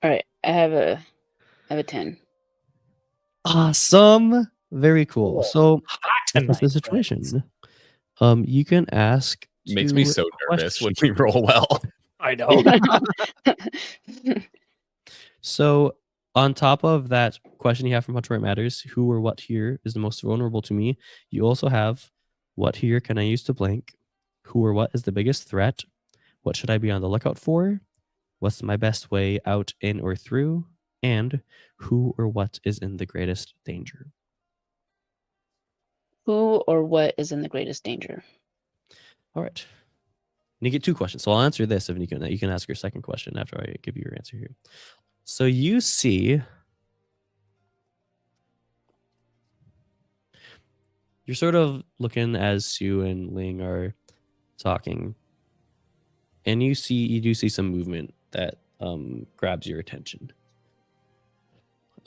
All right, I have a 10. Awesome. Very cool. So Tonight, what's the situation? You can ask. Makes me two so nervous when questions. we roll well. I know. So on top of that question you have from Punch Where It Matters, who or what here is the most vulnerable to me, you also have what here can I use to blank, Who or what is the biggest threat? What should I be on the lookout for? What's my best way out, in, or through? And who or what is in the greatest danger? Who or what is in the greatest danger? All right. And you get 2 questions. So I'll answer this, and you can ask your second question after I give you your answer here. So you see, you're sort of looking as Sue and Ling are talking, and you do see some movement that grabs your attention.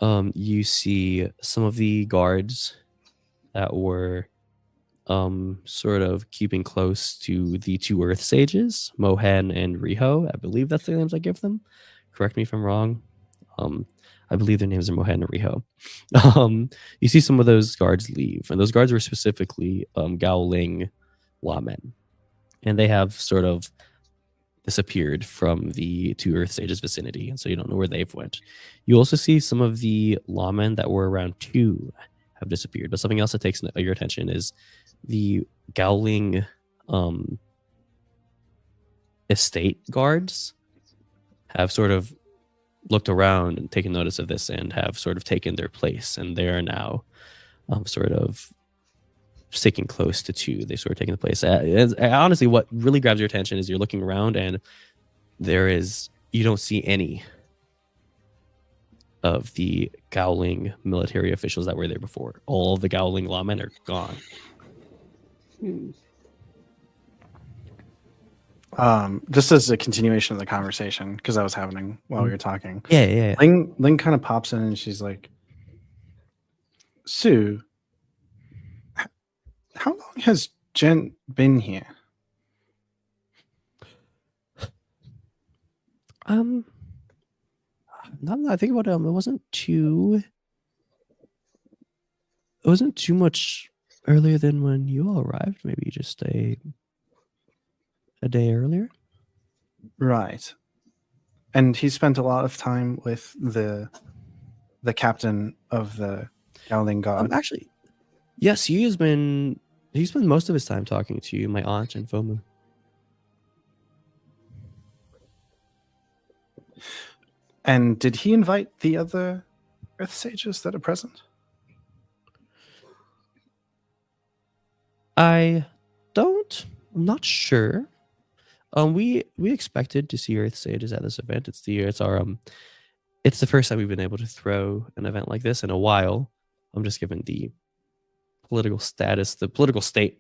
You see some of the guards that were sort of keeping close to the 2 Earth Sages, Mohen and Riho. I believe that's the names I give them. Correct me if I'm wrong. I believe their names are Mohen and Riho. You see some of those guards leave, and those guards were specifically Gowling lawmen, and they have sort of disappeared from the 2 Earth Sages vicinity, and so you don't know where they've went. You also see some of the lawmen that were around 2 have disappeared, but something else that takes your attention is the Gowling estate guards have sort of looked around and taken notice of this and have sort of taken their place, and they are now sort of sticking close to 2. They sort of taking the place. Honestly, what really grabs your attention is you're looking around and you don't see any of the Gowling military officials that were there before. All of the Gowling lawmen are gone. Just as a continuation of the conversation, because that was happening while we were talking. Yeah. Ling kind of pops in and she's like, Sue, how long has Jen been here? Now that I think about it, it wasn't too much earlier than when you all arrived. Maybe just a day earlier. Right. And he spent a lot of time with the captain of the Gowling Guard. Actually, yes, he spent most of his time talking to you, my aunt and Fomu. And did he invite the other Earth Sages that are present? I'm not sure. We expected to see Earth Sages at this event. It's the first time we've been able to throw an event like this in a while. I'm just given the political status, the political state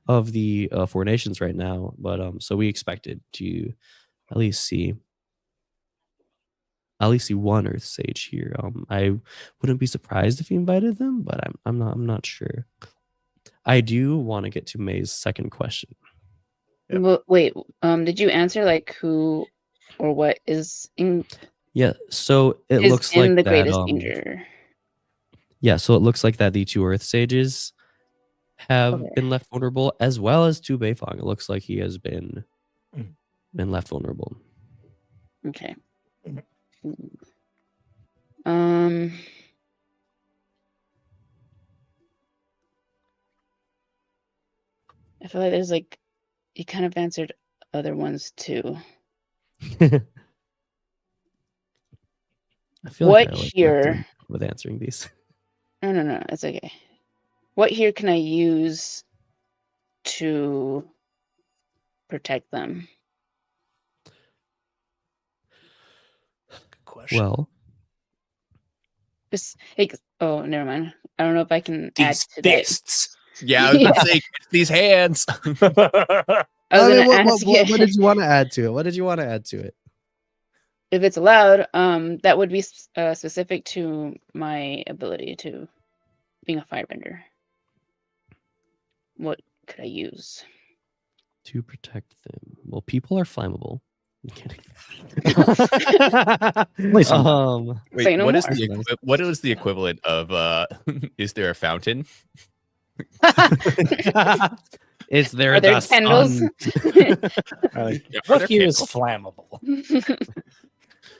of the 4 nations right now. But so we expected to at least see one Earth Sage here. I wouldn't be surprised if he invited them, but I'm not sure. I do want to get to May's second question. Yep. Well, wait, did you answer like who or what is in? Yeah, so it is looks in like the that. greatest danger. Yeah, so it looks like that the 2 Earth Sages have Okay. been left vulnerable, as well as Tu Beifong. It looks like he has been left vulnerable. Okay. I feel like there's like you kind of answered other ones too. I feel What like I like here? them with answering these. No, it's okay. What here can I use to protect them? Good question. Well, Oh, never mind. I don't know if I can add These to that. fists. Yeah, I was about to say, it's these hands. I was gonna ask what did you want to add to it? What did you want to add to it? if it's allowed. That would be specific to my ability to being a firebender. What could I use? To protect them. Well, people are flammable. I'm kidding. Only some. Wait, Say no what is more. what is the equivalent of is there a fountain? It's there. Are there the candles? sun. Like, Yeah, are What there here is candles? flammable?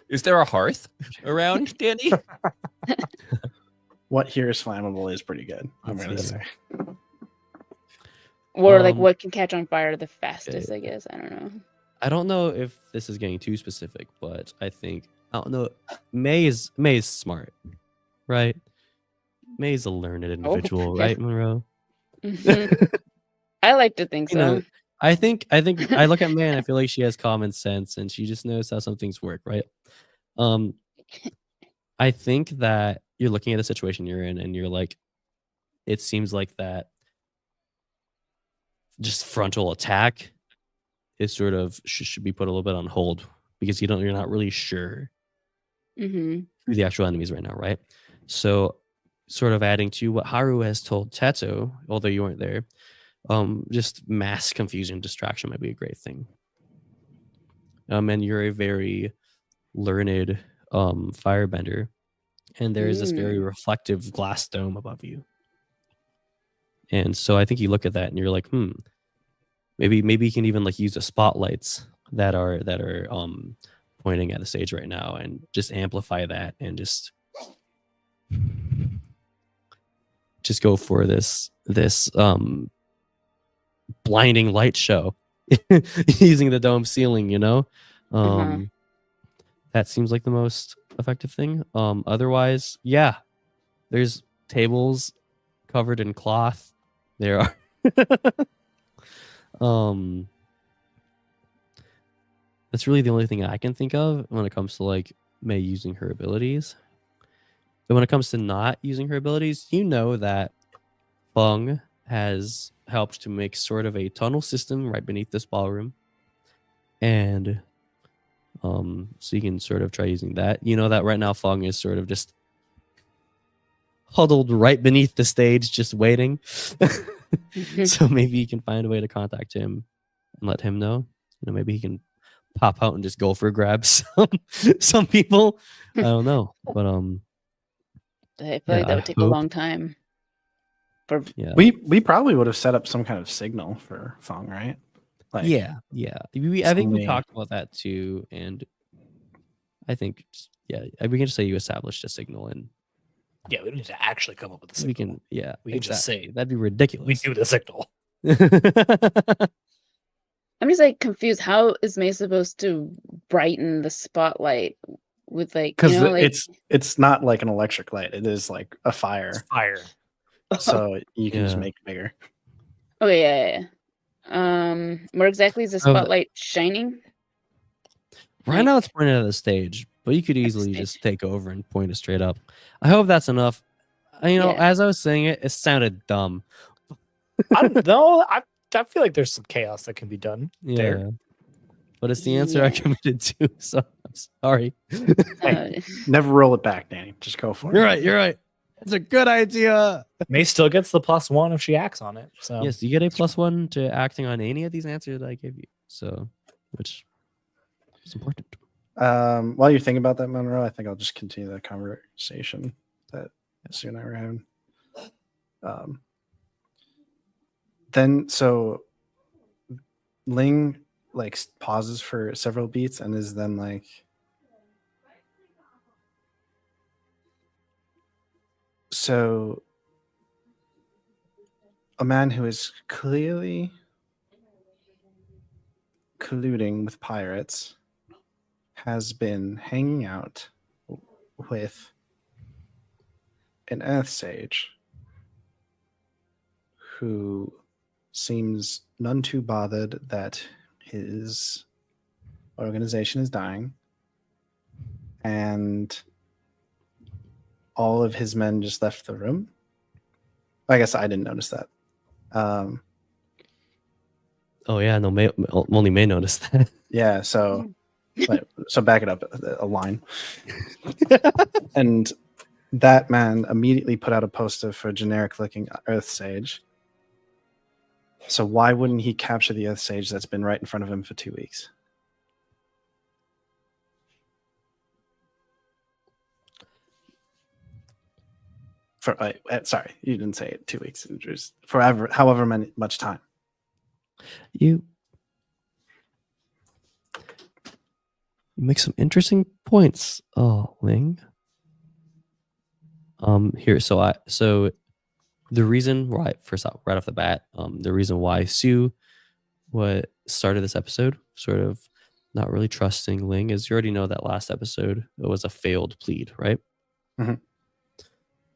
Is there a hearth around, Danny? what here is flammable is pretty good. I'm Let's going to see. say. Or like Um, what can catch on fire the fastest, I guess. I don't know. I don't know if this is getting too specific, but I don't know. May is smart, right? May is a learned individual, yeah. right, Monroe? I like to think You so. know, I think I look at May and I feel like she has common sense and she just knows how some things work, right? Um, I think that you're looking at the situation you're in and you're like, it seems like that just frontal attack is sort of should be put a little bit on hold because you're not really sure Mm-hmm. who the actual enemy is right now, right? So, sort of adding to what Haru has told Teto, although you weren't there, just mass confusion, distraction might be a great thing. And you're a very learned firebender, and there is this very reflective glass dome above you. And so I think you look at that and you're like, maybe you can even like use the spotlights that are pointing at the stage right now and just amplify that and just go for this blinding light show using the dome ceiling, you know. That seems like the most effective thing. Otherwise, yeah, there's tables covered in cloth. There are that's really the only thing I can think of when it comes to like May using her abilities. But when it comes to not using her abilities, you know that Fung has helped to make sort of a tunnel system right beneath this ballroom. And so you can sort of try using that. You know that right now Fung is sort of just huddled right beneath the stage, just waiting. So maybe you can find a way to contact him and let him know. You know, maybe he can pop out and just go for grabs some people. I don't know, but I feel like that would take a long time. Yeah, we probably would have set up some kind of signal for Fong, right? Like, yeah. I think we talked about that too, and I think we can just say you established a signal, and Yeah, we don't need to actually come up with a signal. we can we can just say that'd be ridiculous. we do the signal. I'm just like confused. How is May supposed to brighten the spotlight with like because like it's not like an electric light; it is like a fire. It's fire. So you can just make it bigger. Okay, yeah. Where exactly is the spotlight shining? Right now it's pointed at the stage, but you could easily just take over and point it straight up. I hope that's enough. As I was saying it sounded dumb. I feel like there's some chaos that can be done there. But it's the answer I committed to, so I'm sorry. Hey, never roll it back, Danny. Just go for it. You're right. It's a good idea. May still gets the +1 if she acts on it. So yes, you get a +1 to acting on any of these answers that I gave you. So, which is important. While you're thinking about that, Monroe, I think I'll just continue the conversation that Sue and I were having. Then so Ling like pauses for several beats and is then like, so a man who is clearly colluding with pirates has been hanging out with an Earth Sage who seems none too bothered that his organization is dying, and all of his men just left the room. I guess I didn't notice that. Oh yeah, no, only May noticed that. Yeah, so so back it up a line. And that man immediately put out a poster for generic looking Earth Sage. So why wouldn't he capture the Earth Sage that's been right in front of him for 2 weeks? Sorry, you didn't say it 2 weeks. It was forever, however much time. You make some interesting points, Ling. Here, so the reason why, first off, right off the bat, the reason why Sue what started this episode, sort of not really trusting Ling, is you already know that last episode it was a failed plead, right? Mhm.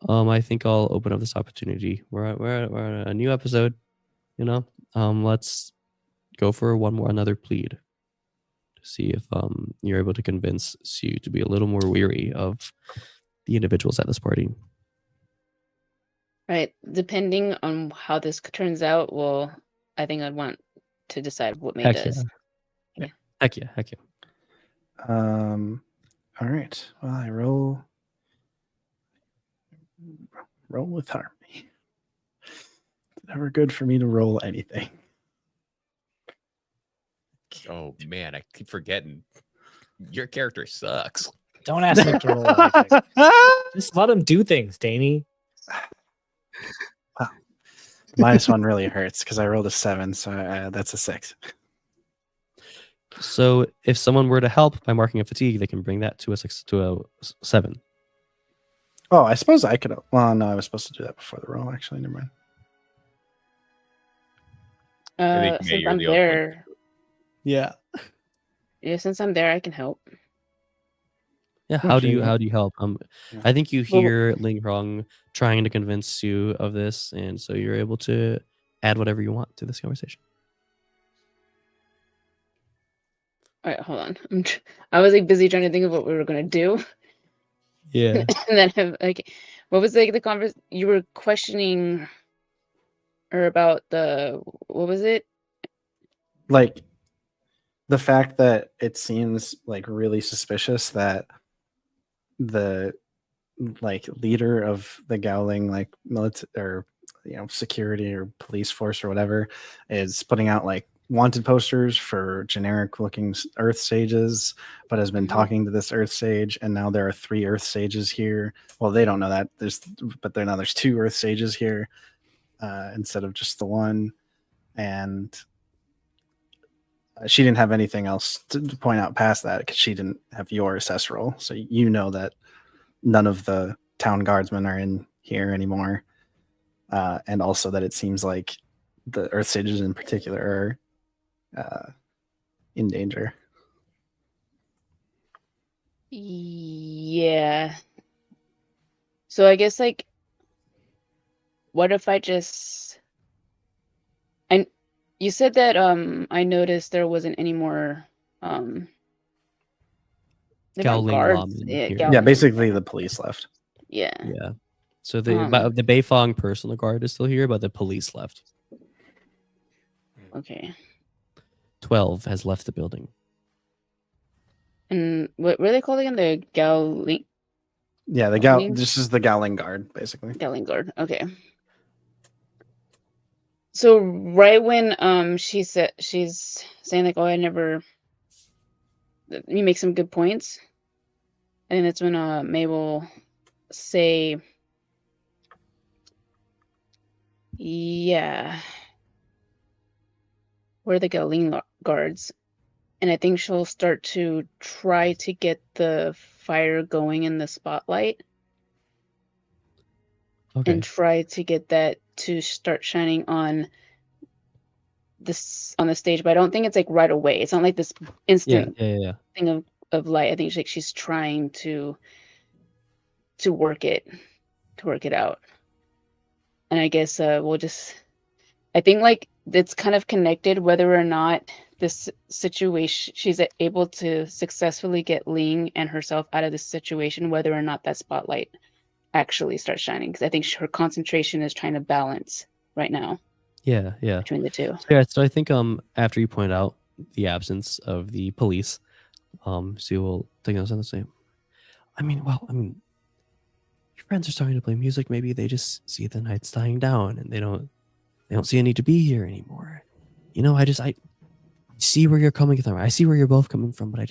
I think I'll open up this opportunity. We're at a new episode, you know. Let's go for another plead to see if you're able to convince Sue to be a little more weary of the individuals at this party. Right. Depending on how this turns out, well, I think I'd want to decide what May Heck does. yeah. Heck yeah. All right. Well, I roll with harmony. It's never good for me to roll anything. Oh man, I keep forgetting. Your character sucks. Don't ask him to roll anything. Just let him do things, Danny. -1 really hurts because I rolled a 7, so that's a 6. So if someone were to help by marking a fatigue, they can bring that to a 7. Oh, I suppose I could. Well, no, I was supposed to do that before the roll. Actually, never mind. think, May, Since you're I'm the only one. there, Yeah. since I'm there, I can help. Yeah. How do Okay. you help? Yeah. I think you Well- hear Ling Rong trying to convince Sue of this, and so you're able to add whatever you want to this conversation. All right, hold on. I was like busy trying to think of what we were gonna do, Yeah. and then what was like the convers? You were questioning her about what was it? Like the fact that it seems like really suspicious that the leader of the Gowling military or security or police force or whatever is putting out wanted posters for generic looking Earth sages, but has been Mhm. talking to this Earth sage, and now there are 3 Earth sages here. Well, they don't know that but now there's 2 Earth sages here instead of just the one, and she didn't have anything else to point out past that because she didn't have your assess roll, so you know that none of the town guardsmen are in here anymore, and also that it seems like the Earth sages in particular are in danger. Yeah. So I guess what if I just and you said that I noticed there wasn't any more they weren't Gowling guards. lawmen Yeah, here. Yeah, Gowling. basically the police left. Yeah. Yeah. So the Um, the Beifong personal guard is still here, but the police left. Okay. 12 has left the building. And what were they called again? The Gowling Yeah, Gowling? this is the Gowling guard, basically. Gowling guard. Okay. So right when she's saying oh I never you make some good points. I think that's when May will say yeah. We're the Gowling guards. And I think she'll start to try to get the fire going in the spotlight Okay. and try to get that to start shining on the stage. But I don't think it's right away. It's not like this Yeah. instant Yeah. thing of light. I think she's trying to work it out. And I guess we'll just I think it's kind of connected whether or not this situation she's able to successfully get Ling and herself out of this situation, whether or not that spotlight actually starts shining, because I think her concentration is trying to balance right now Yeah. between the two. Yeah. So I think after you point out the absence of the police, Sue will take us on the same. I mean, your friends are starting to play music. Maybe they just see the night's dying down and they don't see a need to be here anymore. I see where you're coming from. I see where you're both coming from, but it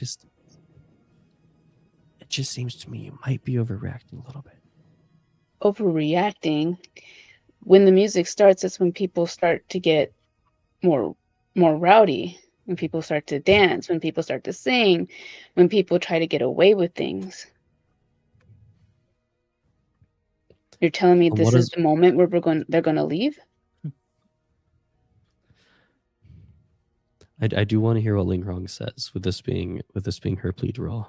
just seems to me you might be overreacting a little bit. Overreacting. When the music starts, that's when people start to get more rowdy, when people start to dance, when people start to sing, when people try to get away with things. You're telling me this what is is- the moment where they're gonna leave? I do want to hear what Ling Rong says with this being her plead role.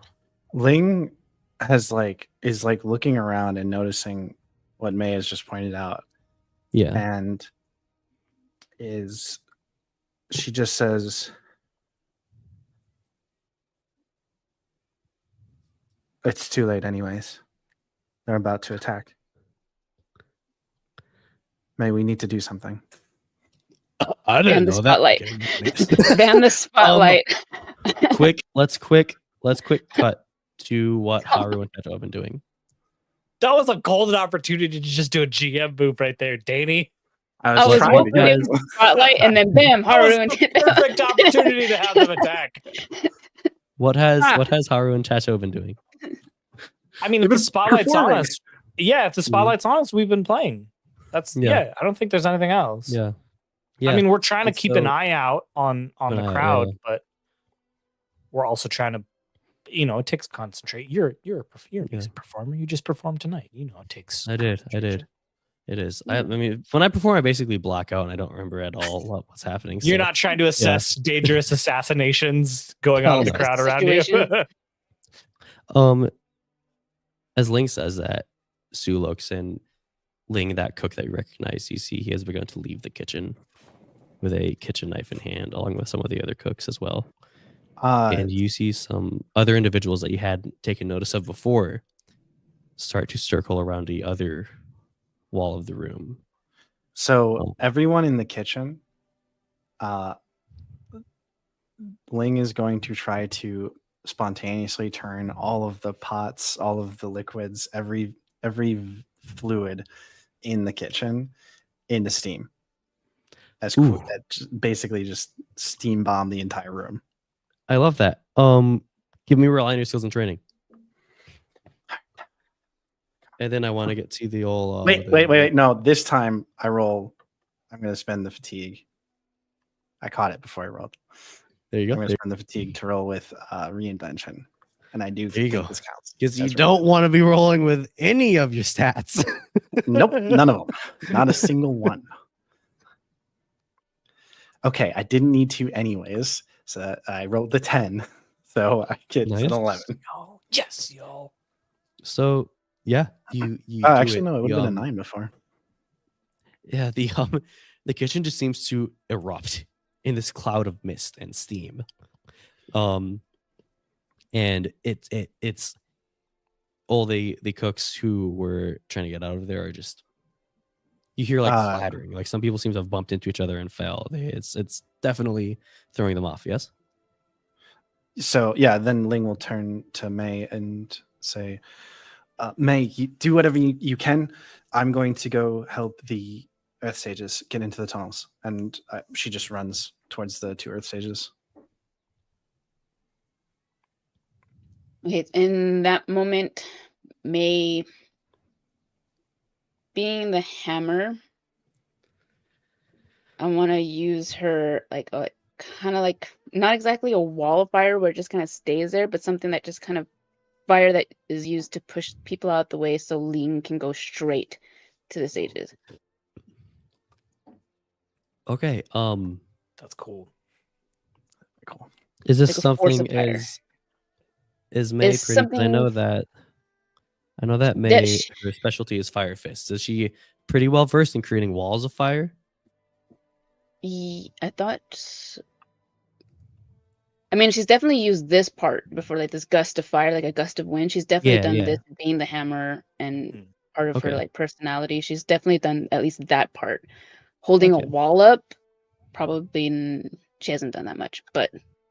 Ling is looking around and noticing what May has just pointed out, Yeah. and she just says, "It's too late, anyways. They're about to attack. May, we need to do something." I Ban the spotlight. Ban the spotlight. Let's quick cut to what Haru and Tejo have been doing. That was a golden opportunity to just do a GM move right there, Danny. I I was trying walking to in do it. spotlight, and then bam, That was Haru and the perfect opportunity to have them attack. What has Ah. Haru and Tejo been doing? I mean, They've if the been spotlight's on performing. us, yeah, if the spotlight's on us, we've been playing. That's Yeah. yeah. I don't think there's anything else. Yeah. I mean, we're trying to And keep an so- eye out on Keep an the eye out, crowd, yeah. but we're also trying to, it takes concentrate. You're a music performer. You just performed tonight. It takes. I did. concentration. It is. I mean, when I perform, I basically black out and I don't remember at all what's happening. You're so- not trying to assess dangerous assassinations going on in the No. crowd around you. Situation. As Ling says that, Sue looks, and Ling, that cook that you recognize, you see he has begun to leave the kitchen with a kitchen knife in hand, along with some of the other cooks as well. And you see some other individuals that you hadn't taken notice of before start to circle around the other wall of the room. So everyone in the kitchen, Ling is going to try to spontaneously turn all of the pots, all of the liquids, every fluid in the kitchen into steam. Basically just steam bomb the entire room. I love that. Give me rely on your skills and training. And then I want to get to the old. Wait. No, this time I'm going to spend the fatigue. I caught it before I rolled. There you I'm go. going to spend the fatigue to roll with reinvention. And I do There you think go. this counts. Because you That's don't want to be rolling with any of your stats. Nope, none of them. Not a single one. Okay, I didn't need to anyways. So I rolled the 10. So I get Nice. an 11. Oh, yes, y'all. So yeah, you do Actually, no, it would have The, been a 9 before. Yeah, the kitchen just seems to erupt in this cloud of mist and steam. And it's all the cooks who were trying to get out of there are just, you hear like clattering. Like some people seem to have bumped into each other and fell. It's definitely throwing them off. Yes. So yeah, then Ling will turn to May and say, May, you do whatever you can. I'm going to go help the Earth stages get into the tunnels. And she just runs towards the 2 Earth stages. Okay, in that moment, May, being the hammer, I want to use her like a kind of like not exactly a wall of fire where it just kind of stays there, but something that just kind of fire that is used to push people out the way so Ling can go straight to the stages. Okay. That's cool. Cool. Is this Like a force something of fire. is May Is pretty? 'Cause I know that May, sh- her specialty is fire fists. Is she pretty well versed in creating walls of fire? I thought. I mean, she's definitely used this part before, like this gust of fire, like a gust of wind. She's definitely Yeah, done yeah. this, being the hammer and part of her Okay. like personality. She's definitely done at least that part. Holding Okay. a wall up, probably she hasn't done that much. But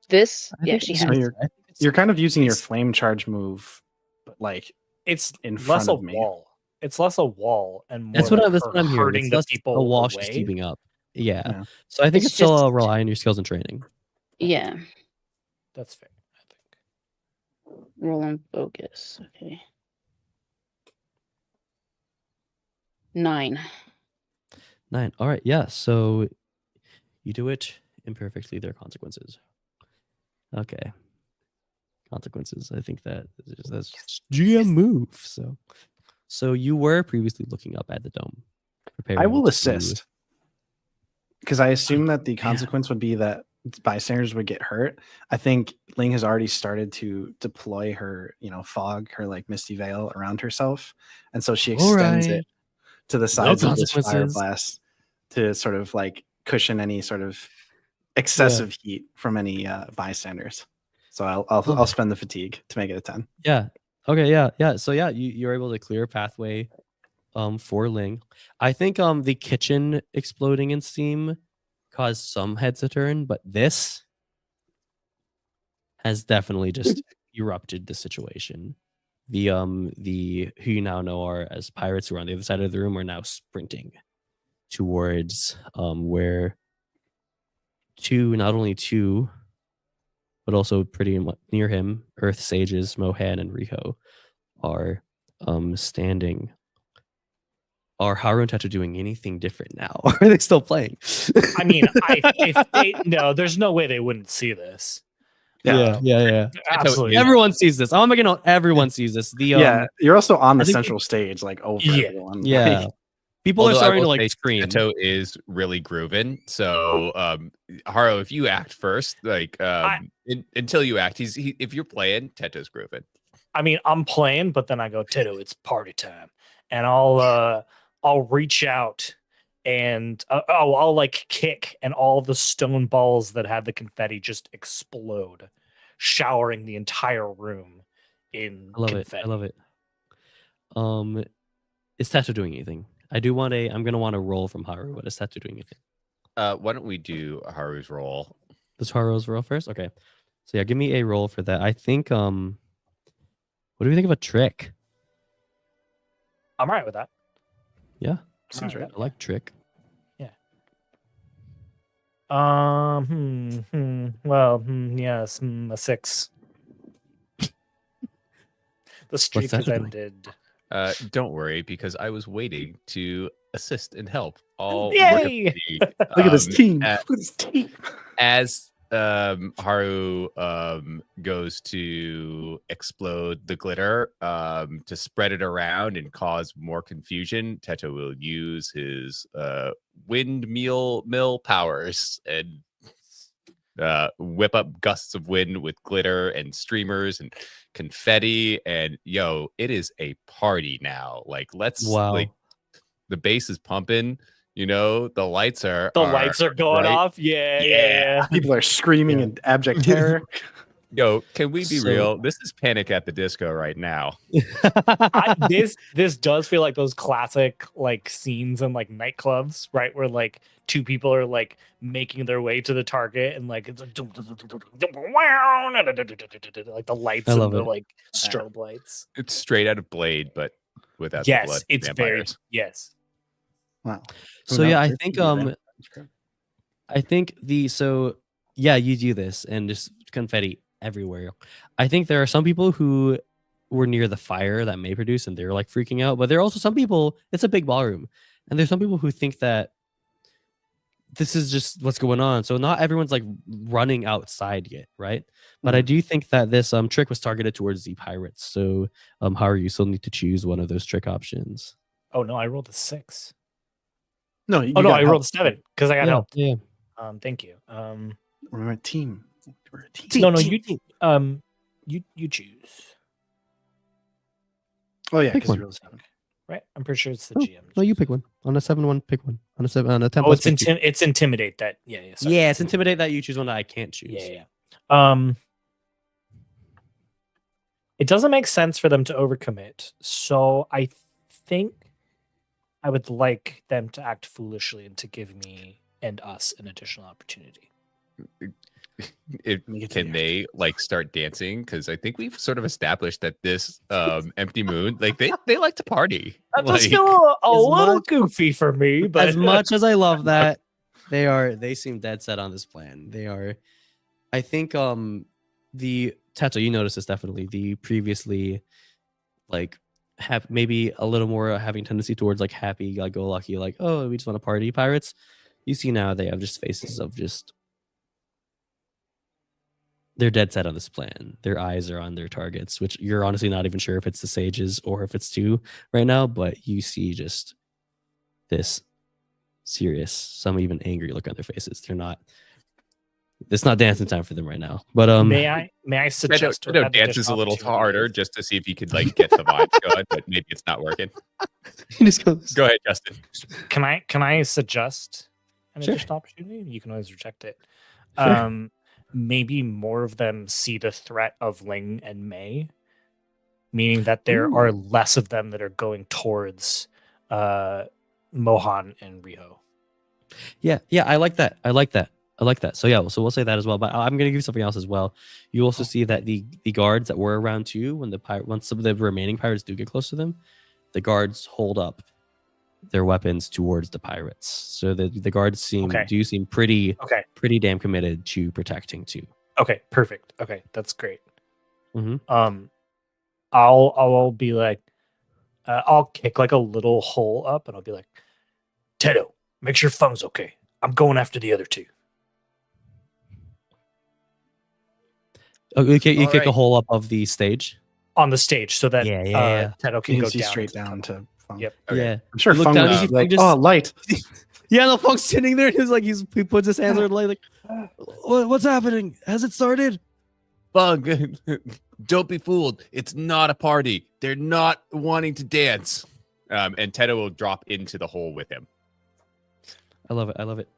this, I yeah, think she it's- has. So I think it's- You're kind of using your It's- flame charge move, but like It's in less front a of me. wall. It's less a wall and more. That's what like that's her what I'm hearing. hurting It's the less people a wall she's away. keeping up. Yeah. Yeah. So I think It's it's still just- rely on your skills and training. Yeah, That's fair, I think. roll on focus. Okay. 9. 9. All right. Yeah. So you do it imperfectly. There are consequences. Okay. Consequences. I think that's GM move. So So you were previously looking up at the dome. I preparing will to- assist because I assume that the consequence would be that bystanders would get hurt. I think Ling has already started to deploy her, fog, her like misty veil around herself, and so she extends it Alright. to the sides of this fire consequences. blast to sort of like cushion any sort of excessive heat from any bystanders. So I'll spend the fatigue to make it a 10. Yeah. Okay. Yeah. So yeah, you're able to clear a pathway for Ling. I think the kitchen exploding in steam caused some heads to turn, but this has definitely just erupted the situation. The who you now know are as pirates who are on the other side of the room are now sprinting towards where not only two but also pretty near him, Earth Sages, Mohan and Riho are standing. Are Haru and Tetra doing anything different now? Or are they still playing? I mean, no, there's no way they wouldn't see this. Yeah. Absolutely. Everyone sees this. I'm making note. Everyone sees this. You're also on the I think central stage, like over Yeah. everyone. Yeah. Like, People are Although I starting to will like say scream. Teto is really grooving. So, Haro, if you act first, like until you act, if you're playing, Teto's grooving. I mean, I'm playing, but then I go, Tito, it's party time, and I'll reach out and I'll like kick, and all the stone balls that had the confetti just explode, showering the entire room in confetti. I love it. Is Teto doing anything? I'm gonna want a roll from Haru, but is Teto doing anything? Why don't we do Haru's roll? Does Haru's roll first? Okay. So yeah, give me a roll for that. I think what do you think of a trick? I'm right with that. Yeah. seems right. I like trick. Yes, a 6. The streak that has doing? ended. Don't worry, because I was waiting to assist and help. All Yay! Look at this team. uh, Look at this team. as Haru goes to explode the glitter to spread it around and cause more confusion, Teto will use his windmill powers and whip up gusts of wind with glitter and streamers and confetti, and it is a party now. Like, Wow. the bass is pumping. The lights are going right? off. Yeah. People are screaming in abject terror. Can we be So- real? This is Panic at the Disco right now. This does feel like those classic like scenes in like nightclubs, right? Where like two people are like making their way to the target, and like it's like the lights I love and the it. like strobe lights. It's straight out of Blade, but without the Yes, blood. it's vampires. yes. Wow. So yeah, I Who think knows? That's great. I think you do this and just confetti everywhere. I think there are some people who were near the fire that may produce and they're like freaking out, but there are also some people, it's a big ballroom, and there's some people who think that this is just what's going on. So not everyone's like running outside yet, right? But I do think that this trick was targeted towards the pirates. So Haru, you still need to choose one of those trick options. Oh no, I rolled a 6. No, I rolled a 7 because I got help. Yeah. Thank you. We're a team. We're a team. No, you choose. Oh yeah, Pick because one. you rolled a 7. Right? I'm pretty sure it's the Oh, GM. No, you pick one. On a 7-1, pick one. On a 10 Oh, plus, it's pick two. it's intimidate that. Yeah. Sorry. Yeah, it's intimidate that you choose one that I can't choose. Yeah. It doesn't make sense for them to overcommit, so I think I would like them to act foolishly and to give me and us an additional opportunity. Can they like start dancing? Because I think we've sort of established that this empty moon, like they like to party. That does Like, feel a as little much- goofy for me, but As much as I love that, they seem dead set on this plan. They are. I think the Teto, you notice this definitely. The previously like have maybe a little more having tendency towards like happy, like go lucky, like, oh, we just want to party pirates. You see now they have just faces of just they're dead set on this plan. Their eyes are on their targets, which you're honestly not even sure if it's the sages or if it's two right now, but you see just this serious, some even angry look on their faces. It's not dancing time for them right now. But may I suggest Tedo an dances a additional little opportunity harder is- just to see if he could like get the vibes going, but maybe it's not working. he just goes, Go ahead, Justin. Can I suggest an Sure. additional opportunity? You can always reject it. Sure. Maybe more of them see the threat of Ling and Mei, meaning that there Ooh. are less of them that are going towards Mohan and Riho. Yeah, I like that. So yeah, so we'll say that as well. But I'm gonna give you something else as well. You also see that the guards that were around too, once some of the remaining pirates do get close to them, the guards hold up their weapons towards the pirates. So the guards seem pretty Okay. pretty damn committed to protecting too. Okay, perfect. Okay, that's great. Mhm. I'll be like, I'll kick like a little hole up, and I'll be like, Tedo, make sure Fung's okay. I'm going after the other two. Oh, you kick All a right. hole up of the stage. On the stage so that Yeah. Tedo can You go can see down straight into the down tunnel. to Fung. Yep. Okay. Yeah. I'm sure You look Fung down, was you see like, just- oh, light. Yeah, the Funk's sitting there. He's like, he puts his hands on the light, like, what's happening? Has it started? Bug, don't be fooled. It's not a party. They're not wanting to dance. And Tedo will drop into the hole with him. I love it.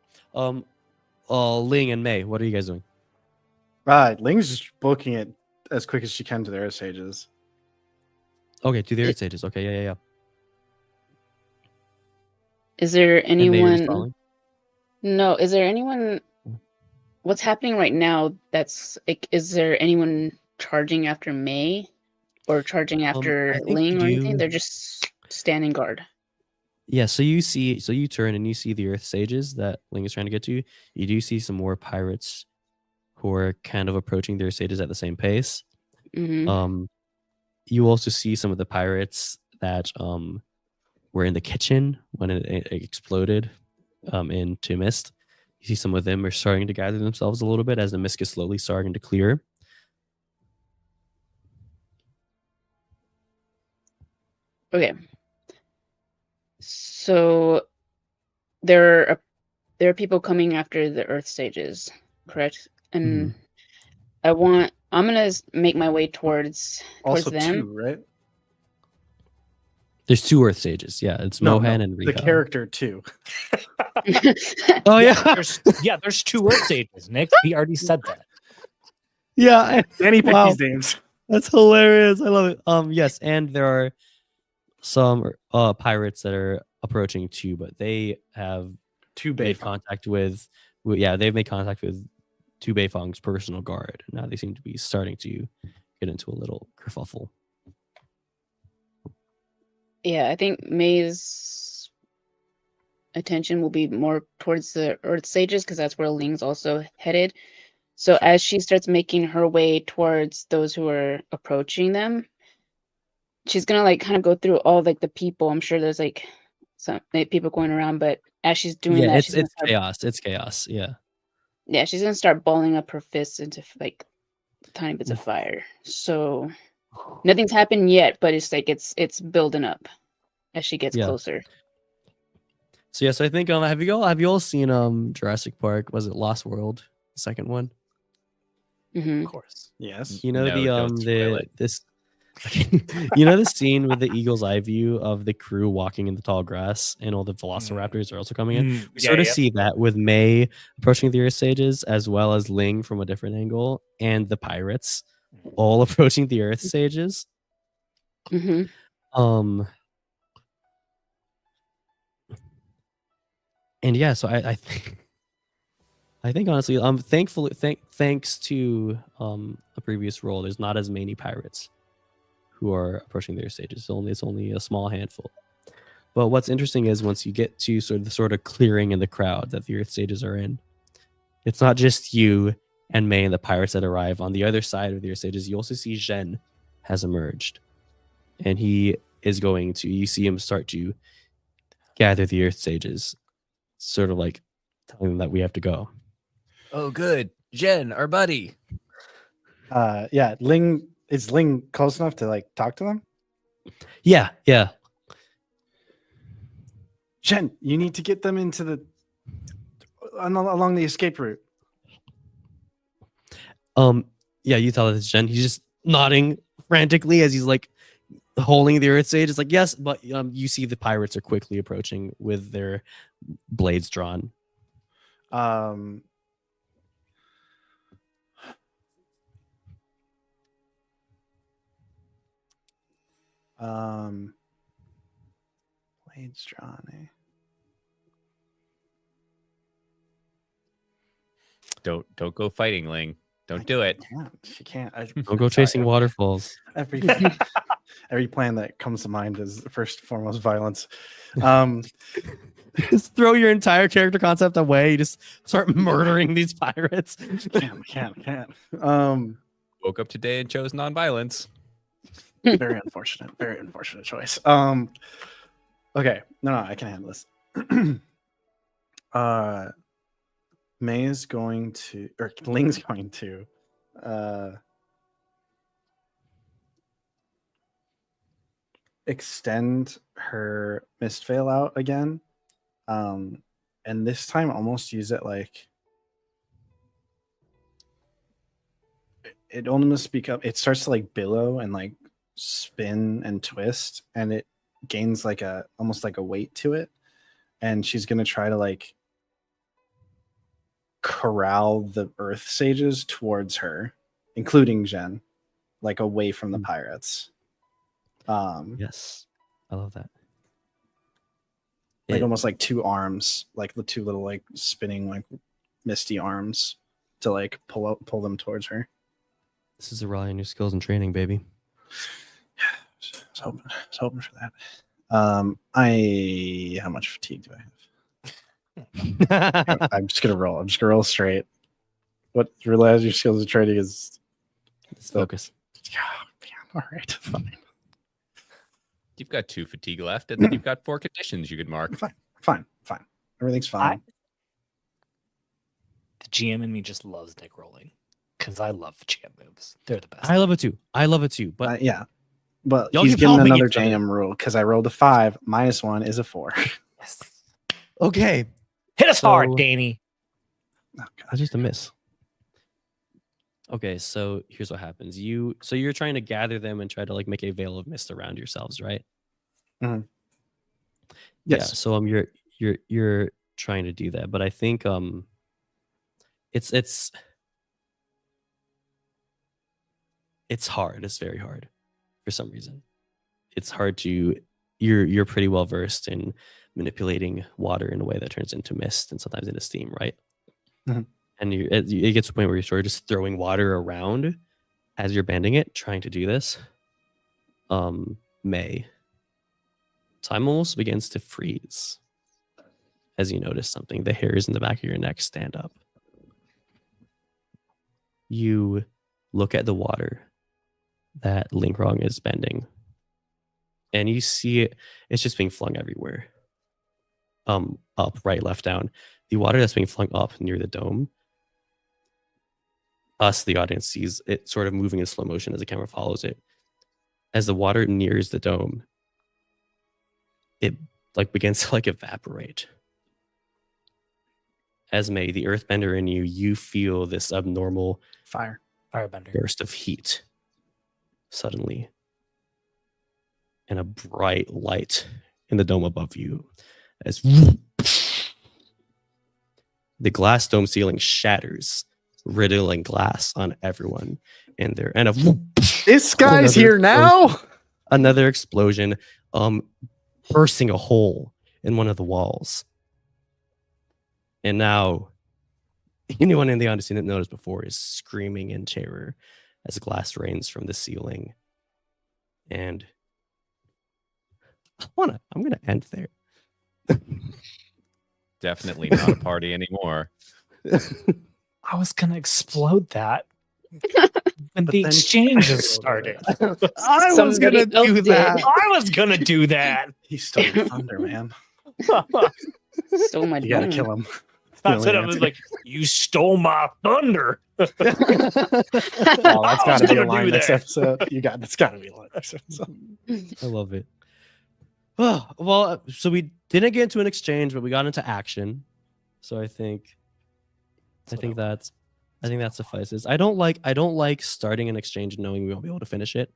Ling and Mei, what are you guys doing? Ling's just booking it as quick as she can to their sages. Okay, to the earth stages. Okay, yeah. Is there And Mei, you're just anyone? following? No, is there anyone? What's happening right now? That's like, is there anyone charging after May, or charging after I think Ling or anything? you- They're just standing guard. Yeah, so you turn and you see the earth sages that Ling is trying to get to. You do see some more pirates who are kind of approaching their sages at the same pace. Hmm. You also see some of the pirates that were in the kitchen when it exploded into mist. You see some of them are starting to gather themselves a little bit as the mist is slowly starting to clear. Okay. So there are people coming after the Earth stages, correct? And I'm gonna make my way towards Also them. two, right? There's two earth sages. Yeah, it's Mohan and the Riho. character two. Oh yeah, There's two Earth Sages, Nick. He already said that. yeah. Danny picked Wow. these names. That's hilarious. I love it. Yes, and there are some pirates that are approaching too, but they have Two made Bayfang. contact with they've made contact with Tu Beifong's personal guard. Now they seem to be starting to get into a little kerfuffle. Yeah, I think May's attention will be more towards the Earth Sages because that's where Ling's also headed. So as she starts making her way towards those who are approaching them, she's gonna like kind of go through all like the people. I'm sure there's like some people going around, but as she's doing that, she's gonna it's start, chaos. It's chaos. Yeah. yeah, she's gonna start balling up her fists into like tiny bits of fire. So nothing's happened yet, but it's like it's building up as she gets Yeah. closer. So yes, I think have you all seen Jurassic Park? Was it Lost World, the second one? Hmm. Of course. Yes. You know No, don't spoil it. this you know the scene with the eagle's eye view of the crew walking in the tall grass and all the velociraptors are also coming in. We sort of see that with May approaching the Earth Sages as well as Ling from a different angle and the pirates all approaching the Earth Sages. Hmm. And yeah, so I think honestly, thanks to a previous role, there's not as many pirates who are approaching their stages. It's only a small handful. But what's interesting is once you get to sort of clearing in the crowd that the Earth stages are in, it's not just you and May and the pirates that arrive. On the other side of the Earth stages, you also see Zhen has emerged, and he is going to. You see him start to gather the Earth stages, sort of like telling them that we have to go. Oh, good. Jen, our buddy. Yeah, Ling is Ling close enough to like talk to them? Yeah. Jen, you need to get them into the along the escape route. Yeah, you tell this Jen. He's just nodding frantically as he's like holding the Earth Sage. It's like, yes, but you see the pirates are quickly approaching with their blades drawn. Blades drawn, eh? Don't go fighting, Ling. Don't do it. She can't. Don't go chasing waterfalls. Every plan that comes to mind is first and foremost violence. Just throw your entire character concept away. You just start murdering these pirates. Can't. Woke up today and chose nonviolence. Very unfortunate choice. Okay, no, I can handle this. May is going to, or Ling's going to, extend her mist veil out again, and this time almost use it like it almost it starts to like billow and like spin and twist, and it gains like almost like a weight to it, and she's gonna try to like corral the earth sages towards her, including Jen, like away from the pirates. Yes, I love that. Like almost like two arms, like the two little like spinning like misty arms to like pull them towards her. This is a rely on your skills and training, baby. I was hoping for that. How much fatigue do I have? I'm just gonna roll straight. What relies your skills and training is focus. Yeah, man. All right, fine. You've got 2 fatigue left, and then you've got 4 conditions you could mark. Fine. Everything's fine. The GM in me just loves Nick rolling because I love GM moves. They're the best. I love it too. But yeah, but y'all he's keep getting helping another each other. GM rule because I rolled a 5. -1 is a 4. Yes. Okay, Hit us hard, So- Danny. Oh, that's just a miss. Okay, so here's what happens. You're trying to gather them and try to like make a veil of mist around yourselves, right? Mhm. Yeah. Yes. So you're trying to do that, but I think it's hard. It's very hard for some reason. It's hard to you're pretty well versed in manipulating water in a way that turns into mist and sometimes into steam, right? Mhm. And it gets to a point where you're sort of just throwing water around as you're bending it, trying to do this. May, time almost begins to freeze as you notice something. The hairs in the back of your neck stand up. You look at the water that Linkrong is bending, and you see it's just being flung everywhere. Up, right, left, down. The water that's being flung up near the dome, the audience, sees it sort of moving in slow motion as the camera follows it. As the water nears the dome, it like begins to like evaporate. Esme, the earthbender in you feel this abnormal Firebender. burst of heat suddenly, and a bright light in the dome above you as the glass dome ceiling shatters, riddling glass on everyone in there, and This guy's here now. another explosion, bursting a hole in one of the walls. And now anyone in the audience who didn't notice before is screaming in terror as glass rains from the ceiling. And I'm gonna end there. Definitely not a party anymore. I was gonna explode that when the then- exchanges started. I was Somebody gonna else do did. that. I was gonna do that. He stole your thunder, man. Stole my You gotta dome. kill him. That's the it. only I was answer. like, you stole my thunder. Oh, that's got to be a gonna line do next that. episode. That's got to be a line next episode. I love it. Oh, well, so we didn't get into an exchange, but we got into action. So I think that suffices. I don't like starting an exchange knowing we won't be able to finish it.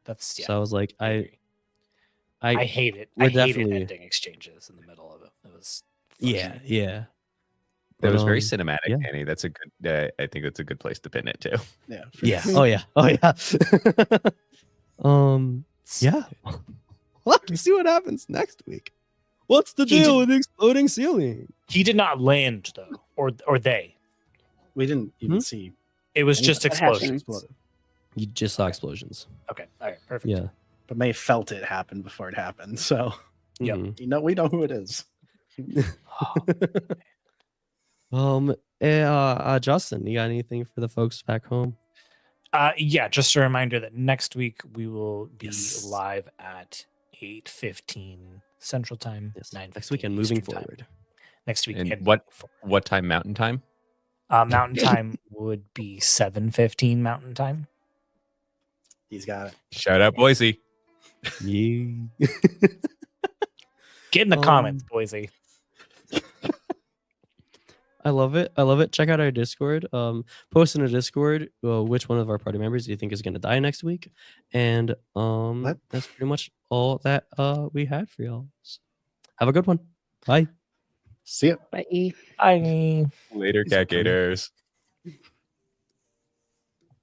That's So I was like, I hate it. we're I hated definitely- ending exchanges in the middle of it. It was frustrating. yeah. That was very But, cinematic, yeah. Danny. That's a good. I think that's a good place to pin it too. Yeah. Yeah. Oh yeah. Yeah. Well, let's see what happens next week. What's the He deal did- with the exploding ceiling? He did not land though, or they. We didn't even see. It was Any just of that explosions. exploded. You just saw explosions. Okay, all right, perfect. Yeah. But May felt it happen before it happened. So Yep. Mhm. we know who it is. Justin, you got anything for the folks back home? Yeah, just a reminder that next week we will be Yes. live at 8:15 Central Time. Yes. 9:15 Next weekend, moving Eastern Time. forward. Next week. And what time Mountain Time? Mountain Time would be 7:15 Mountain Time. He's got it. Shout out Boise. Yeah. Get in the comments, Boise. I love it. Check out our Discord. Post in a Discord which one of our party members do you think is gonna die next week, and that's pretty much all that we had for y'all. So, have a good one. Bye. See ya. Bye. I Later, These are cat gators.